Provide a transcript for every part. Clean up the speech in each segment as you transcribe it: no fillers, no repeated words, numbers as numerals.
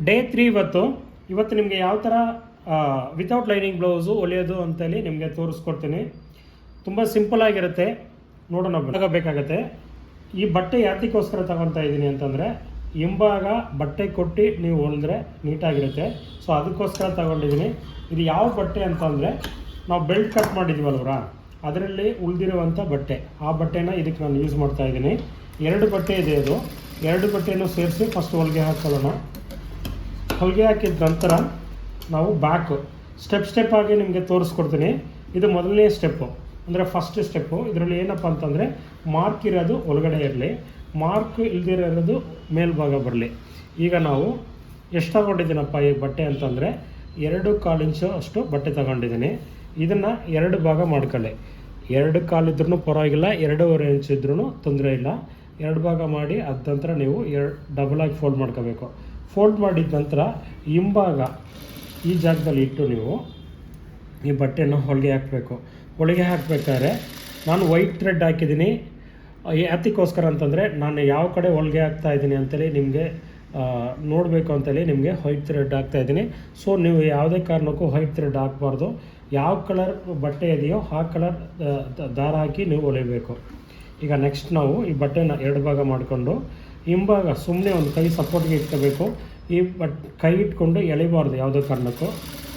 Day 3 ಇವತ್ತು ನಿಮಗೆ ಯಾವ ಥರ ವಿತೌಟ್ ಲೈನಿಂಗ್ ಬ್ಲೌಸು ಹೊಲಿಯೋದು ಅಂತೇಳಿ ನಿಮಗೆ ತೋರಿಸ್ಕೊಡ್ತೀನಿ. ತುಂಬ ಸಿಂಪಲ್ ಆಗಿರುತ್ತೆ, ನೋಡೋಣ. ಬೇಕಾಗುತ್ತೆ ಈ ಬಟ್ಟೆ ಯಾತಕ್ಕೋಸ್ಕರ ತಗೊತಾ ಇದ್ದೀನಿ ಅಂತಂದರೆ, ಹಿಂಭಾಗ ಬಟ್ಟೆ ಕೊಟ್ಟು ನೀವು ಹೊಲಿದ್ರೆ ನೀಟಾಗಿರುತ್ತೆ. ಸೊ ಅದಕ್ಕೋಸ್ಕರ ತಗೊಂಡಿದ್ದೀನಿ. ಇದು ಯಾವ ಬಟ್ಟೆ ಅಂತಂದರೆ, ನಾವು ಬೆಲ್ಟ್ ಕಟ್ ಮಾಡಿದ್ದೀವಲ್ವರ, ಅದರಲ್ಲಿ ಉಳಿದಿರುವಂಥ ಬಟ್ಟೆ, ಆ ಬಟ್ಟೆನ ಇದಕ್ಕೆ ನಾನು ಯೂಸ್ ಮಾಡ್ತಾ ಇದ್ದೀನಿ. 2 ಬಟ್ಟೆ ಇದೆ. ಅದು 2 ಬಟ್ಟೆನೂ ಸೇರಿಸಿ ಫಸ್ಟ್ ಹೊಲಿಗೆ ಹಾಕ್ಕೊಳ್ಳೋಣ. ಹೊಲಿಗೆ ಹಾಕಿದ ನಂತರ ನಾವು ಬ್ಯಾಕು ಸ್ಟೆಪ್ ಆಗಿ ನಿಮಗೆ ತೋರಿಸ್ಕೊಡ್ತೀನಿ. ಇದು ಮೊದಲನೇ ಸ್ಟೆಪ್ಪು, ಅಂದರೆ ಫಸ್ಟ್ ಸ್ಟೆಪ್ಪು. ಇದರಲ್ಲಿ ಏನಪ್ಪ ಅಂತಂದರೆ, ಮಾರ್ಕ್ ಇರೋದು ಒಳಗಡೆ ಇರಲಿ, ಮಾರ್ಕ್ ಇಲ್ದಿರೋದು ಮೇಲ್ಭಾಗ ಬರಲಿ. ಈಗ ನಾವು ಎಷ್ಟು ತಗೊಂಡಿದ್ದೀನಪ್ಪ ಈ ಬಟ್ಟೆ ಅಂತಂದರೆ, 2.25 ಇಂಚು ಅಷ್ಟು ಬಟ್ಟೆ ತಗೊಂಡಿದ್ದೀನಿ. ಇದನ್ನು 2 ಭಾಗ ಮಾಡ್ಕೊಳ್ಳಿ. 2.25 ಇದ್ರೂ ಪರವಾಗಿಲ್ಲ, 2.25 ಇಂಚ್ ಇದ್ರೂ ತೊಂದರೆ ಇಲ್ಲ. 2 ಭಾಗ ಮಾಡಿ ಅದ ನಂತರ ನೀವು ಡಬಲಾಗಿ ಫೋಲ್ಡ್ ಮಾಡ್ಕೋಬೇಕು. ಫೋಲ್ಡ್ ಮಾಡಿದ ನಂತರ ಹಿಂಭಾಗ ಈ ಜಾಗದಲ್ಲಿ ಇಟ್ಟು ನೀವು ಈ ಬಟ್ಟೆಯನ್ನು ಹೊಲಿಗೆ ಹಾಕಬೇಕು. ಹೊಲಿಗೆ ಹಾಕಬೇಕಾದ್ರೆ ನಾನು ವೈಟ್ ಥ್ರೆಡ್ ಹಾಕಿದ್ದೀನಿ. ಯಾತಕ್ಕೋಸ್ಕರ ಅಂತಂದರೆ, ನಾನು ಯಾವ ಕಡೆ ಹೊಲಿಗೆ ಹಾಕ್ತಾಯಿದ್ದೀನಿ ಅಂತೇಳಿ ನಿಮಗೆ ನೋಡಬೇಕು ಅಂತೇಳಿ ನಿಮಗೆ ವೈಟ್ ಥ್ರೆಡ್ ಹಾಕ್ತಾಯಿದ್ದೀನಿ. ಸೊ ನೀವು ಯಾವುದೇ ಕಾರಣಕ್ಕೂ ವೈಟ್ ಥ್ರೆಡ್ ಹಾಕಬಾರ್ದು. ಯಾವ ಕಲರ್ ಬಟ್ಟೆ ಇದೆಯೋ ಆ ಕಲರ್ ದಾರ ಹಾಕಿ ನೀವು ಹೊಲಿಬೇಕು. ಈಗ ನೆಕ್ಸ್ಟ್ ನಾವು ಈ ಬಟ್ಟೆನ 2 ಭಾಗ ಮಾಡಿಕೊಂಡು, ಹಿಂಭಾಗ ಸುಮ್ಮನೆ ಒಂದು ಕೈ ಸಪೋರ್ಟ್ಗೆ ಇಟ್ಕೋಬೇಕು. ಈ ಕೈ ಇಟ್ಕೊಂಡು ಎಳಿಬಾರ್ದು ಯಾವುದೇ ಕಾರಣಕ್ಕೂ,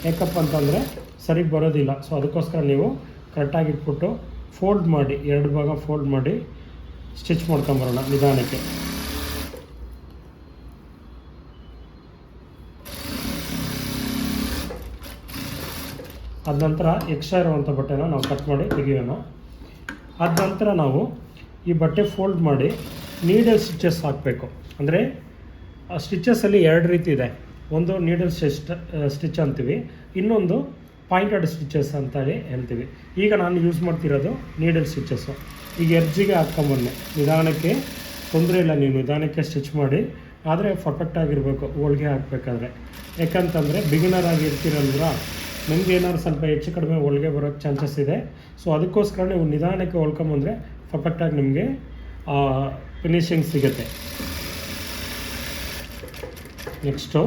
ಯಾಕಪ್ಪ ಅಂತಂದರೆ ಸರಿ ಬರೋದಿಲ್ಲ. ಸೊ ಅದಕ್ಕೋಸ್ಕರ ನೀವು ಕರೆಕ್ಟಾಗಿ ಇಟ್ಬಿಟ್ಟು ಫೋಲ್ಡ್ ಮಾಡಿ, 2 ಭಾಗ ಫೋಲ್ಡ್ ಮಾಡಿ ಸ್ಟಿಚ್ ಮಾಡ್ಕೊಂಬರೋಣ ನಿಧಾನಕ್ಕೆ. ಅದ ನಂತರ ಎಕ್ಸ್ಟ್ರಾ ಇರುವಂಥ ಬಟ್ಟೆನ ನಾವು ಕಟ್ ಮಾಡಿ ತೆಗಿಯೋಣ. ಅದ ನಂತರ ನಾವು ಈ ಬಟ್ಟೆ ಫೋಲ್ಡ್ ಮಾಡಿ ನೀಡಲ್ ಸ್ಟಿಚಸ್ ಹಾಕಬೇಕು. ಅಂದರೆ ಸ್ಟಿಚಸ್ಸಲ್ಲಿ 2 ರೀತಿ ಇದೆ. ಒಂದು ನೀಡಲ್ ಸ್ಟಿಚ್ ಅಂತೀವಿ, ಇನ್ನೊಂದು ಪಾಯಿಂಟೆಡ್ ಸ್ಟಿಚಸ್ ಅಂತೇಳಿ ಹೇಳ್ತೀವಿ. ಈಗ ನಾನು ಯೂಸ್ ಮಾಡ್ತಿರೋದು ನೀಡಲ್ ಸ್ಟಿಚಸ್ಸು. ಈಗ ಎರ್ಜಿಗೆ ಹಾಕ್ಕೊಂಬನ್ನೆ ನಿಧಾನಕ್ಕೆ, ತೊಂದರೆ ಇಲ್ಲ, ನೀವು ನಿಧಾನಕ್ಕೆ ಸ್ಟಿಚ್ ಮಾಡಿ. ಆದರೆ ಪರ್ಫೆಕ್ಟಾಗಿರಬೇಕು ಹೊಲಿಗೆ ಹಾಕಬೇಕಾದ್ರೆ. ಯಾಕಂತಂದರೆ ಬಿಗಿನರ್ ಆಗಿ ಇರ್ತೀರಲ್ವ, ನಿಮ್ಗೆ ಏನಾದ್ರು ಸ್ವಲ್ಪ ಹೆಚ್ಚು ಕಡಿಮೆ ಹೊಲಿಗೆ ಬರೋಕ್ಕೆ ಚಾನ್ಸಸ್ ಇದೆ. ಸೊ ಅದಕ್ಕೋಸ್ಕರ ನೀವು ನಿಧಾನಕ್ಕೆ ಹೊಲ್ಕೊಂಬಂದರೆ ಪರ್ಫೆಕ್ಟಾಗಿ ನಿಮಗೆ ಫಿನಿಶಿಂಗ್ ಸಿಗುತ್ತೆ. ನೆಕ್ಸ್ಟು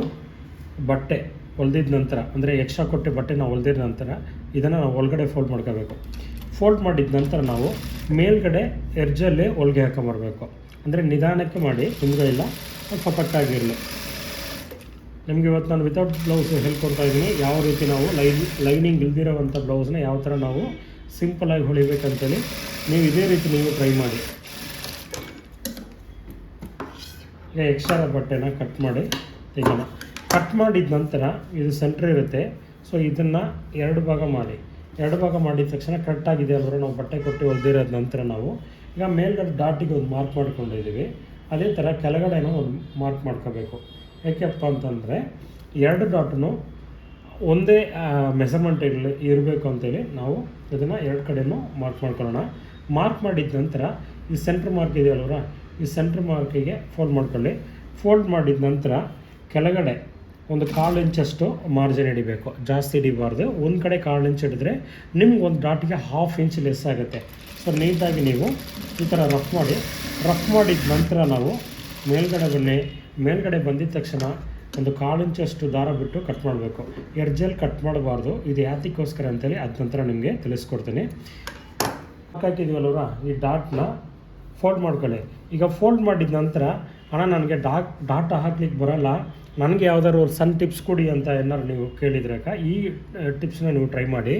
ಬಟ್ಟೆ ಹೊಲ್ದಿದ ನಂತರ, ಅಂದರೆ ಎಕ್ಸ್ಟ್ರಾ ಕೊಟ್ಟು ಬಟ್ಟೆ ನಾವು ಹೊಲ್ದಿದ ನಂತರ ಇದನ್ನು ನಾವು ಒಳಗಡೆ ಫೋಲ್ಡ್ ಮಾಡ್ಕೋಬೇಕು. ಫೋಲ್ಡ್ ಮಾಡಿದ ನಂತರ ನಾವು ಮೇಲ್ಗಡೆ ಎರ್ಜಲ್ಲಿ ಹೊಲಿಗೆ ಹಾಕೊಂಬರ್ಬೇಕು. ಅಂದರೆ ನಿಧಾನಕ್ಕೆ ಮಾಡಿ, ನಿಮಗೆ ಇಲ್ಲ ಪರ್ಫೆಕ್ಟಾಗಿರಲಿ. ನಿಮಗೆ ಇವತ್ತು ನಾನು ವಿತೌಟ್ ಬ್ಲೌಸ್ ಹೇಳ್ಕೊಡ್ತಾ ಇದ್ದೀನಿ, ಯಾವ ರೀತಿ ನಾವು ಲೈನಿಂಗ್ ಇಲ್ದಿರೋವಂಥ ಬ್ಲೌಸ್ನ ಯಾವ ಥರ ನಾವು ಸಿಂಪಲಾಗಿ ಹೊಲಿಬೇಕಂತೇಳಿ. ನೀವು ಇದೇ ರೀತಿ ನೀವು ಟ್ರೈ ಮಾಡಿ. ಈಗ ಎಕ್ಸ್ಟ್ರಾ ಬಟ್ಟೆನ ಕಟ್ ಮಾಡಿ ತೆಗೋಣ. ಕಟ್ ಮಾಡಿದ ನಂತರ ಇದು ಸೆಂಟ್ರ್ ಇರುತ್ತೆ. ಸೊ ಇದನ್ನು 2 ಭಾಗ ಮಾಡಿ, 2 ಭಾಗ ಮಾಡಿದ ತಕ್ಷಣ ಕರೆಕ್ಟಾಗಿದೆ ಅಲ್ವ, ನಾವು ಬಟ್ಟೆ ಕೊಟ್ಟು ಹೊಲ್ದಿರೋದ ನಂತರ ನಾವು ಈಗ ಮೇಲ್ಗಡೆ ಡಾಟಿಗೆ ಒಂದು ಮಾರ್ಕ್ ಮಾಡ್ಕೊಂಡಿದ್ದೀವಿ. ಅದೇ ಥರ ಕೆಳಗಡೆನೂ ಒಂದು ಮಾರ್ಕ್ ಮಾಡ್ಕೋಬೇಕು. ಯಾಕೆಪ್ಪ ಅಂತಂದರೆ 2 ಡಾಟನ್ನು ಒಂದೇ ಮೆಸರ್ಮೆಂಟ್ ಇರಬೇಕು ಅಂತೇಳಿ ನಾವು ಇದನ್ನು 2 ಕಡೆಯೂ ಮಾರ್ಕ್ ಮಾಡ್ಕೊಳ್ಳೋಣ. ಮಾರ್ಕ್ ಮಾಡಿದ ನಂತರ ಈ ಸೆಂಟ್ರ್ ಮಾರ್ಕ್ ಇದೆಯಲ್ವರ, ಈ ಸೆಂಟ್ರ್ ಮಾರ್ಕಿಗೆ ಫೋಲ್ಡ್ ಮಾಡ್ಕೊಳ್ಳಿ. ಫೋಲ್ಡ್ ಮಾಡಿದ ನಂತರ ಕೆಳಗಡೆ ಒಂದು 1/4 ಇಂಚಷ್ಟು ಮಾರ್ಜಿನ್ ಹಿಡಿಬೇಕು, ಜಾಸ್ತಿ ಹಿಡಿಬಾರ್ದು. ಒಂದು ಕಡೆ 1/4 ಇಂಚ್ ಹಿಡಿದ್ರೆ ನಿಮ್ಗೆ ಒಂದು ಡಾಟಿಗೆ 1/2 ಇಂಚ್ ಲೆಸ್ ಆಗುತ್ತೆ. ಸೊ ನೀಟಾಗಿ ನೀವು ಈ ಥರ ರಫ್ ಮಾಡಿದ ನಂತರ ನಾವು ಮೇಲ್ಗಡೆ ಬಂದಿದ ತಕ್ಷಣ ಒಂದು 1/4 ಇಂಚಷ್ಟು ದಾರ ಬಿಟ್ಟು ಕಟ್ ಮಾಡಬೇಕು. ಎರ್ಜಲ್ಲಿ ಕಟ್ ಮಾಡಬಾರ್ದು. ಇದು ಯಾತಕ್ಕೋಸ್ಕರ ಅಂತೇಳಿ ಅದ ನಂತರ ನಿಮಗೆ ತಿಳಿಸ್ಕೊಡ್ತೀನಿ. ಹಾಕಿದ್ದೀವಲ್ವ, ಈ ಡಾಟ್ನ ಫೋಲ್ಡ್ ಮಾಡ್ಕೊಳ್ಳಿ. ಈಗ ಫೋಲ್ಡ್ ಮಾಡಿದ ನಂತರ, ನನಗೆ ಡಾಟ್ ಹಾಕ್ಲಿಕ್ಕೆ ಬರೋಲ್ಲ, ನನಗೆ ಯಾವುದಾದ್ರು ಸಣ್ಣ ಟಿಪ್ಸ್ ಕೊಡಿ ಅಂತ ಏನಾದ್ರು ನೀವು ಕೇಳಿದ್ರಾಗ, ಈ ಟಿಪ್ಸ್ನ ನೀವು ಟ್ರೈ ಮಾಡಿ.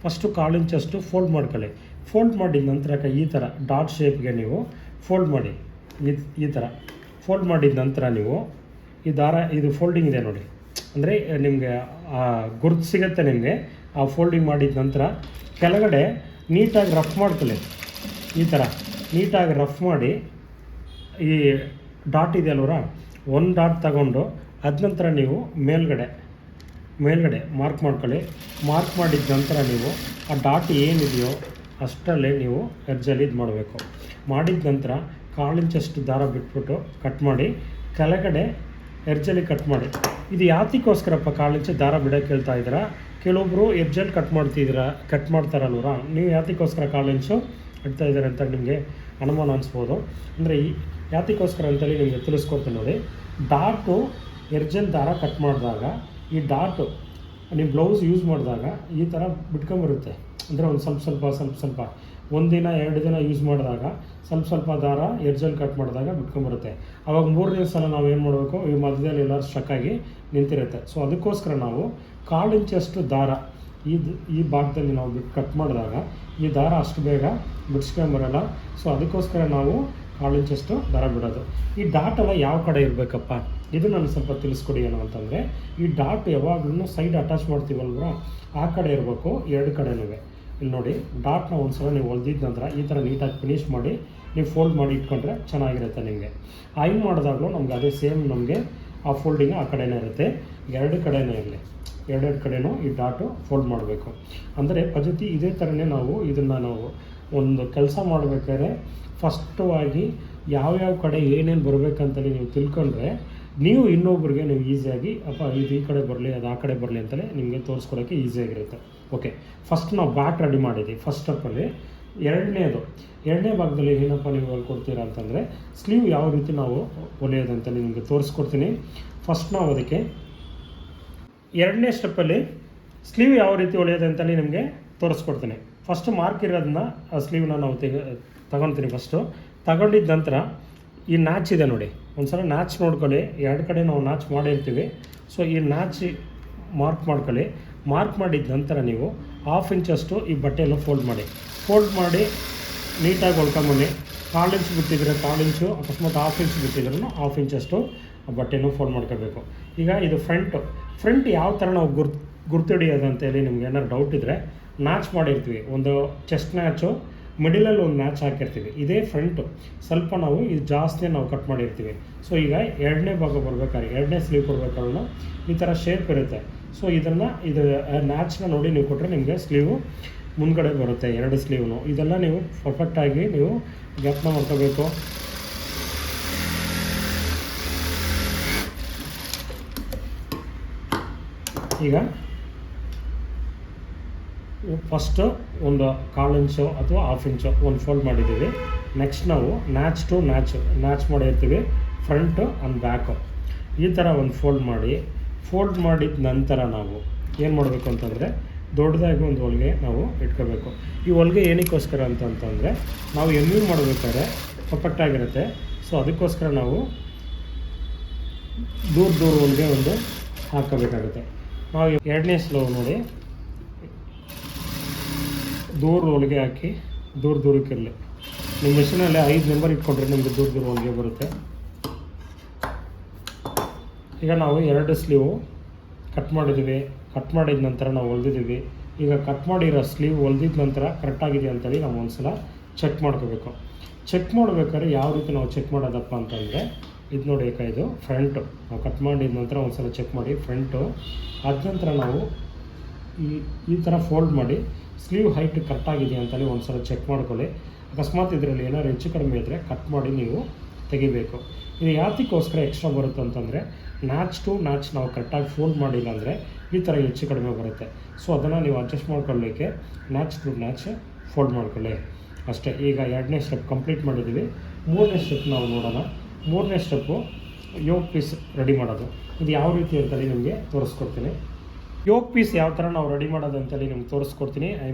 ಫಸ್ಟು 1/4 ಇಂಚಷ್ಟು ಫೋಲ್ಡ್ ಮಾಡ್ಕೊಳ್ಳಿ. ಫೋಲ್ಡ್ ಮಾಡಿದ ನಂತರ ಈ ಥರ ಡಾಟ್ ಶೇಪ್ಗೆ ನೀವು ಫೋಲ್ಡ್ ಮಾಡಿ. ಈ ಥರ ಫೋಲ್ಡ್ ಮಾಡಿದ ನಂತರ ನೀವು ಈ ದಾರ, ಇದು ಫೋಲ್ಡಿಂಗ್ ಇದೆ ನೋಡಿ, ಅಂದರೆ ನಿಮಗೆ ಗುರ್ತು ಸಿಗುತ್ತೆ ನಿಮಗೆ. ಆ ಫೋಲ್ಡಿಂಗ್ ಮಾಡಿದ ನಂತರ ಕೆಳಗಡೆ ನೀಟಾಗಿ ರಫ್ ಮಾಡ್ಕೊಳ್ಳಿ. ಈ ಥರ ನೀಟಾಗಿ ರಫ್ ಮಾಡಿ, ಈ ಡಾಟ್ ಇದೆಯಲ್ವರ, 1 ಡಾಟ್ ತಗೊಂಡು ಅದ ನಂತರ ನೀವು ಮೇಲ್ಗಡೆ ಮಾರ್ಕ್ ಮಾಡ್ಕೊಳ್ಳಿ. ಮಾರ್ಕ್ ಮಾಡಿದ ನಂತರ ನೀವು ಆ ಡಾಟ್ ಏನಿದೆಯೋ ಅಷ್ಟರಲ್ಲೇ ನೀವು ಎರ್ಜಲ್ಲಿ ಇದು ಮಾಡಬೇಕು. ಮಾಡಿದ ನಂತರ 1/4 ಇಂಚಷ್ಟು ದಾರ ಬಿಟ್ಬಿಟ್ಟು ಕಟ್ ಮಾಡಿ, ಕೆಳಗಡೆ ಎರ್ಜಲ್ಲಿ ಕಟ್ ಮಾಡಿ. ಇದು ಯಾತಕ್ಕೋಸ್ಕರಪ್ಪ 1/4 ಇಂಚ್ ದಾರ ಬಿಡೋಕ್ಕೆ ಹೇಳ್ತಾ ಇದ್ದೀರಾ? ಕೆಲವೊಬ್ಬರು ಎರ್ಜಲ್ಲಿ ಕಟ್ ಮಾಡ್ತಾರಲ್ವರ, ನೀವು ಯಾತಕ್ಕೋಸ್ಕರ 1/4 ಇಂಚು ಇಡ್ತಾ ಇದ್ದಾರೆ ಅಂತ ನಿಮಗೆ ಅನುಮಾನ ಅನಿಸ್ಬೋದು. ಅಂದರೆ ಈ ಯಾತಕ್ಕೋಸ್ಕರ ಅಂತೇಳಿ ನಿಮಗೆ ತಿಳಿಸ್ಕೊಡ್ತೀನಿ ನೋಡಿ. ಡಾಟು ಎರ್ಜಲ್ ದಾರ ಕಟ್ ಮಾಡಿದಾಗ ಈ ಡಾಟು ನೀವು ಬ್ಲೌಸ್ ಯೂಸ್ ಮಾಡಿದಾಗ ಈ ಥರ ಬಿಟ್ಕೊಂಬರುತ್ತೆ. ಅಂದರೆ ಒಂದು ಸ್ವಲ್ಪ ಒಂದಿನ 2 ದಿನ ಯೂಸ್ ಮಾಡಿದಾಗ ಸ್ವಲ್ಪ ದಾರ ಎರ್ಜಲ್ ಕಟ್ ಮಾಡಿದಾಗ ಬಿಟ್ಕೊಂಬರುತ್ತೆ. ಆವಾಗ 3ನೇ ಸಲ ನಾವು ಏನು ಮಾಡಬೇಕು, ಈ ಮಧ್ಯದಲ್ಲಿ ಎಲ್ಲರೂ ಸ್ಟ್ರಕ್ಕಾಗಿ ನಿಂತಿರುತ್ತೆ. ಸೊ ಅದಕ್ಕೋಸ್ಕರ ನಾವು 1/4 ಇಂಚಷ್ಟು ದಾರ ಈ ಭಾಗದಲ್ಲಿ ನಾವು ಕಟ್ ಮಾಡಿದಾಗ ಈ ದಾರ ಅಷ್ಟು ಬೇಗ ಬಿಡಿಸ್ಕೊಂಬರಲ್ಲ. ಸೊ ಅದಕ್ಕೋಸ್ಕರ ನಾವು 1/4 ಇಂಚಷ್ಟು ದಾರ ಬಿಡೋದು. ಈ ಡಾಟೆಲ್ಲ ಯಾವ ಕಡೆ ಇರಬೇಕಪ್ಪ, ಇದು ನಾನು ಸ್ವಲ್ಪ ತಿಳಿಸ್ಕೊಡಿ ಏನು ಅಂತಂದರೆ, ಈ ಡಾಟ್ ಯಾವಾಗಲೂ ಸೈಡ್ ಅಟ್ಯಾಚ್ ಮಾಡ್ತೀವಲ್ವ ಆ ಕಡೆ ಇರಬೇಕು, 2 ಕಡೆನೂ. ಇಲ್ಲಿ ನೋಡಿ, ಡಾಟ್ನ ಒಂದು ಸಲ ನೀವು ಹೊಲ್ದಿದ ನಂತರ ಈ ಥರ ನೀಟಾಗಿ ಫಿನಿಶ್ ಮಾಡಿ ನೀವು ಫೋಲ್ಡ್ ಮಾಡಿ ಇಟ್ಕೊಂಡ್ರೆ ಚೆನ್ನಾಗಿರುತ್ತೆ. ನಿಮಗೆ ಐನ್ ಮಾಡಿದಾಗಲೂ ನಮ್ಗೆ ಅದೇ ಸೇಮ್ ನಮಗೆ ಆ ಫೋಲ್ಡಿಂಗ್ ಆ ಕಡೆನೇ ಇರುತ್ತೆ. 2 ಕಡೆನೇ ಇರಲಿ, 2 ಕಡೆನೂ ಈ ಡಾಟು ಫೋಲ್ಡ್ ಮಾಡಬೇಕು. ಅಂದರೆ ಪದ್ಧತಿ ಇದೇ ಥರನೇ ನಾವು ಇದನ್ನು ಒಂದು ಕೆಲಸ ಮಾಡಬೇಕಾದ್ರೆ ಫಸ್ಟುವಾಗಿ ಯಾವ್ಯಾವ ಕಡೆ ಏನೇನು ಬರಬೇಕಂತಲೇ ನೀವು ತಿಳ್ಕೊಂಡ್ರೆ ನೀವು ಇನ್ನೊಬ್ರಿಗೆ ನೀವು ಈಸಿಯಾಗಿ ಇದು ಈ ಕಡೆ ಬರಲಿ ಅದು ಆ ಕಡೆ ಬರಲಿ ಅಂತಲೇ ನಿಮಗೆ ತೋರಿಸ್ಕೊಡೋಕ್ಕೆ ಈಸಿಯಾಗಿರುತ್ತೆ. ಓಕೆ, ಫಸ್ಟ್ ನಾವು ಬ್ಯಾಕ್ ರೆಡಿ ಮಾಡಿದ್ದೀವಿ. ಫಸ್ಟ್ ಸ್ಟೆಪ್ಪಲ್ಲಿ ಎರಡನೇ ಭಾಗದಲ್ಲಿ ಏನಪ್ಪ ನೀವು ಹೇಳ್ಕೊಡ್ತೀರಾ ಅಂತಂದರೆ ಸ್ಲೀವ್ ಯಾವ ರೀತಿ ನಾವು ಹೊಲಿಯೋದಂತಲೇ ನಿಮಗೆ ತೋರಿಸ್ಕೊಡ್ತೀನಿ. ಫಸ್ಟ್ ನಾವು ಅದಕ್ಕೆ 2ನೇ ಸ್ಟೆಪ್ಪಲ್ಲಿ ಸ್ಲೀವ್ ಯಾವ ರೀತಿ ಹೊಲಿಯೋದಂತಲೇ ನಿಮಗೆ ತೋರಿಸ್ಕೊಡ್ತೀನಿ. ಫಸ್ಟ್ ಮಾರ್ಕ್ ಇರೋದನ್ನ ಆ ಸ್ಲೀವ್ನ ನಾವು ತಗೊಳ್ತೀನಿ. ಫಸ್ಟು ತಗೊಂಡಿದ್ದ ನಂತರ ಈ ನ್ಯಾಚ್ ಇದೆ ನೋಡಿ, ಒಂದು ಸಲ ನ್ಯಾಚ್ ನೋಡ್ಕೊಳ್ಳಿ. 2 ಕಡೆ ನಾವು ನ್ಯಾಚ್ ಮಾಡಿರ್ತೀವಿ. ಸೊ ಈ ನ್ಯಾಚ್ ಮಾರ್ಕ್ ಮಾಡ್ಕೊಳ್ಳಿ. ಮಾರ್ಕ್ ಮಾಡಿದ ನಂತರ ನೀವು 1/2 ಇಂಚಷ್ಟು ಈ ಬಟ್ಟೆಯನ್ನು ಫೋಲ್ಡ್ ಮಾಡಿ ನೀಟಾಗಿ ಹೊಲ್ಕೊಂಬನ್ನಿ. 1/4 ಇಂಚ್ ಬಿಟ್ಟಿದ್ರೆ 1/4 ಇಂಚು, ಅಕಸ್ಮಾತ್ 1/2 ಇಂಚ್ ಬಿಟ್ಟಿದ್ರೂ 1/2 ಇಂಚಷ್ಟು ಆ ಬಟ್ಟೆಯನ್ನು ಫೋಲ್ಡ್ ಮಾಡ್ಕೋಬೇಕು. ಈಗ ಇದು ಫ್ರಂಟ್ ಯಾವ ಥರ ನಾವು ಗುರ್ತಿಡಿಯೋದು ಅಂತೇಳಿ ನಿಮ್ಗೆ ಏನಾದ್ರು ಡೌಟ್ ಇದ್ದರೆ, ನ್ಯಾಚ್ ಮಾಡಿರ್ತೀವಿ, ಒಂದು ಚೆಸ್ಟ್ ನ್ಯಾಚು ಮಿಡಲಲ್ಲಿ ಒಂದು ನ್ಯಾಚ್ ಹಾಕಿರ್ತೀವಿ. ಇದೇ ಫ್ರಂಟು ಸ್ವಲ್ಪ ನಾವು ಇದು ಜಾಸ್ತಿ ನಾವು ಕಟ್ ಮಾಡಿರ್ತೀವಿ. ಸೊ ಈಗ 2ನೇ ಭಾಗ ಬರ್ಬೇಕಾದ್ರೆ 2ನೇ ಸ್ಲೀವ್ ಕೊಡ್ಬೇಕಾದ್ರೂ ಈ ಥರ ಶೇಪ್ ಇರುತ್ತೆ. ಸೊ ಇದು ನ್ಯಾಚ್ನ ನೋಡಿ ನೀವು ಕೊಟ್ಟರೆ ನಿಮಗೆ ಸ್ಲೀವು ಮುಂದ್ಗಡೆ ಬರುತ್ತೆ, 2 ಸ್ಲೀವ್ನು. ಇದೆಲ್ಲ ನೀವು ಪರ್ಫೆಕ್ಟಾಗಿ ನೀವು ಜ್ಞಾಪನ ಮಾಡ್ಕೋಬೇಕು. ಈಗ ಫಸ್ಟು ಒಂದು 1/4 ಇಂಚು ಅಥವಾ 1/2 ಇಂಚು ಒಂದು ಫೋಲ್ಡ್ ಮಾಡಿದ್ದೀವಿ. ನೆಕ್ಸ್ಟ್ ನಾವು ನ್ಯಾಚ್ ಮಾಡಿರ್ತೀವಿ ಫ್ರಂಟು ಆ್ಯಂಡ್ ಬ್ಯಾಕು. ಈ ಥರ ಒಂದು ಫೋಲ್ಡ್ ಮಾಡಿದ ನಂತರ ನಾವು ಏನು ಮಾಡಬೇಕು ಅಂತಂದರೆ ದೊಡ್ಡದಾಗಿ ಒಂದು ಹೊಲಿಗೆ ನಾವು ಇಟ್ಕೋಬೇಕು. ಈ ಹೊಲಿಗೆ ಏನಕ್ಕೋಸ್ಕರ ಅಂತಂದರೆ ನಾವು ಎಮ್ಮಿಂಗ್ ಮಾಡಬೇಕಾದ್ರೆ ಪರ್ಫೆಕ್ಟಾಗಿರುತ್ತೆ. ಸೊ ಅದಕ್ಕೋಸ್ಕರ ನಾವು ದೂರ ಹೊಲಿಗೆ ಒಂದು ಹಾಕೋಬೇಕಾಗುತ್ತೆ. ನಾವು 2ನೇ ಸ್ಲೋ ನೋಡಿ, ದೂರ ಹೊಲಿಗೆ ಹಾಕಿ ದೂರಕ್ಕಿರಲಿ. ನಿಮ್ಮ ಮಿಷಿನಲ್ಲಿ 5 ನಂಬರ್ ಇಟ್ಕೊಂಡ್ರೆ ನಿಮಗೆ ದೂರ ಹೊಲಿಗೆ ಬರುತ್ತೆ. ಈಗ ನಾವು 2 ಸ್ಲೀವು ಕಟ್ ಮಾಡಿದ ನಂತರ ನಾವು ಹೊಲ್ದಿದ್ದೀವಿ. ಈಗ ಕಟ್ ಮಾಡಿರೋ ಸ್ಲೀವ್ ಹೊಲ್ದಿದ ನಂತರ ಕರೆಕ್ಟಾಗಿದೆ ಅಂತೇಳಿ ನಾವು ಒಂದು ಸಲ ಚೆಕ್ ಮಾಡ್ಕೋಬೇಕು. ಚೆಕ್ ಮಾಡಬೇಕಾದ್ರೆ ಯಾವ ರೀತಿ ನಾವು ಚೆಕ್ ಮಾಡೋದಪ್ಪ ಅಂತಂದರೆ, ಇದು ನೋಡಿ, ಇದು ಫ್ರಂಟು ನಾವು ಕಟ್ ಮಾಡಿದ ನಂತರ ಒಂದು ಸಲ ಚೆಕ್ ಮಾಡಿ ಫ್ರಂಟು. ಅದ ನಂತರ ನಾವು ಈ ಥರ ಫೋಲ್ಡ್ ಮಾಡಿ ಸ್ಲೀವ್ ಹೈಟ್ ಕರೆಕ್ಟಾಗಿದೆ ಅಂತಲೇ ಒಂದು ಸಲ ಚೆಕ್ ಮಾಡ್ಕೊಳ್ಳಿ. ಅಕಸ್ಮಾತ್ ಇದರಲ್ಲಿ ಏನಾದ್ರು ಹೆಚ್ಚು ಕಡಿಮೆ ಇದ್ದರೆ ಕಟ್ ಮಾಡಿ ನೀವು ತೆಗಿಬೇಕು. ಇದು ಯಾತಕ್ಕೋಸ್ಕರ ಎಕ್ಸ್ಟ್ರಾ ಬರುತ್ತೆ ಅಂತಂದರೆ, ನ್ಯಾಚ್ ಟು ನ್ಯಾಚ್ ನಾವು ಕರೆಕ್ಟಾಗಿ ಫೋಲ್ಡ್ ಮಾಡಿಲ್ಲ ಅಂದರೆ ಈ ಥರ ಹೆಚ್ಚು ಕಡಿಮೆ ಬರುತ್ತೆ. ಸೊ ಅದನ್ನು ನೀವು ಅಡ್ಜಸ್ಟ್ ಮಾಡ್ಕೊಳ್ಳಿಕ್ಕೆ ನ್ಯಾಚ್ ಟು ನ್ಯಾಚ್ ಫೋಲ್ಡ್ ಮಾಡ್ಕೊಳ್ಳಿ ಅಷ್ಟೇ. ಈಗ 2ನೇ ಸ್ಟೆಪ್ ಕಂಪ್ಲೀಟ್ ಮಾಡಿದ್ದೀವಿ. 3ನೇ ಸ್ಟೆಪ್ ನಾವು ನೋಡೋಣ. 3ನೇ ಸ್ಟೆಪ್ಪು ಯೋಗ್ ಪೀಸ್ ರೆಡಿ ಮಾಡೋದು. ಇದು ಯಾವ ರೀತಿ ಅಂತೇಳಿ ನಿಮಗೆ ತೋರಿಸ್ಕೊಡ್ತೀನಿ. ಯೋಗ್ ಪೀಸ್ ಯಾವ ಥರ ನಾವು ರೆಡಿ ಮಾಡೋದು ಅಂತೇಳಿ ನಿಮ್ಗೆ ತೋರಿಸ್ಕೊಡ್ತೀನಿ.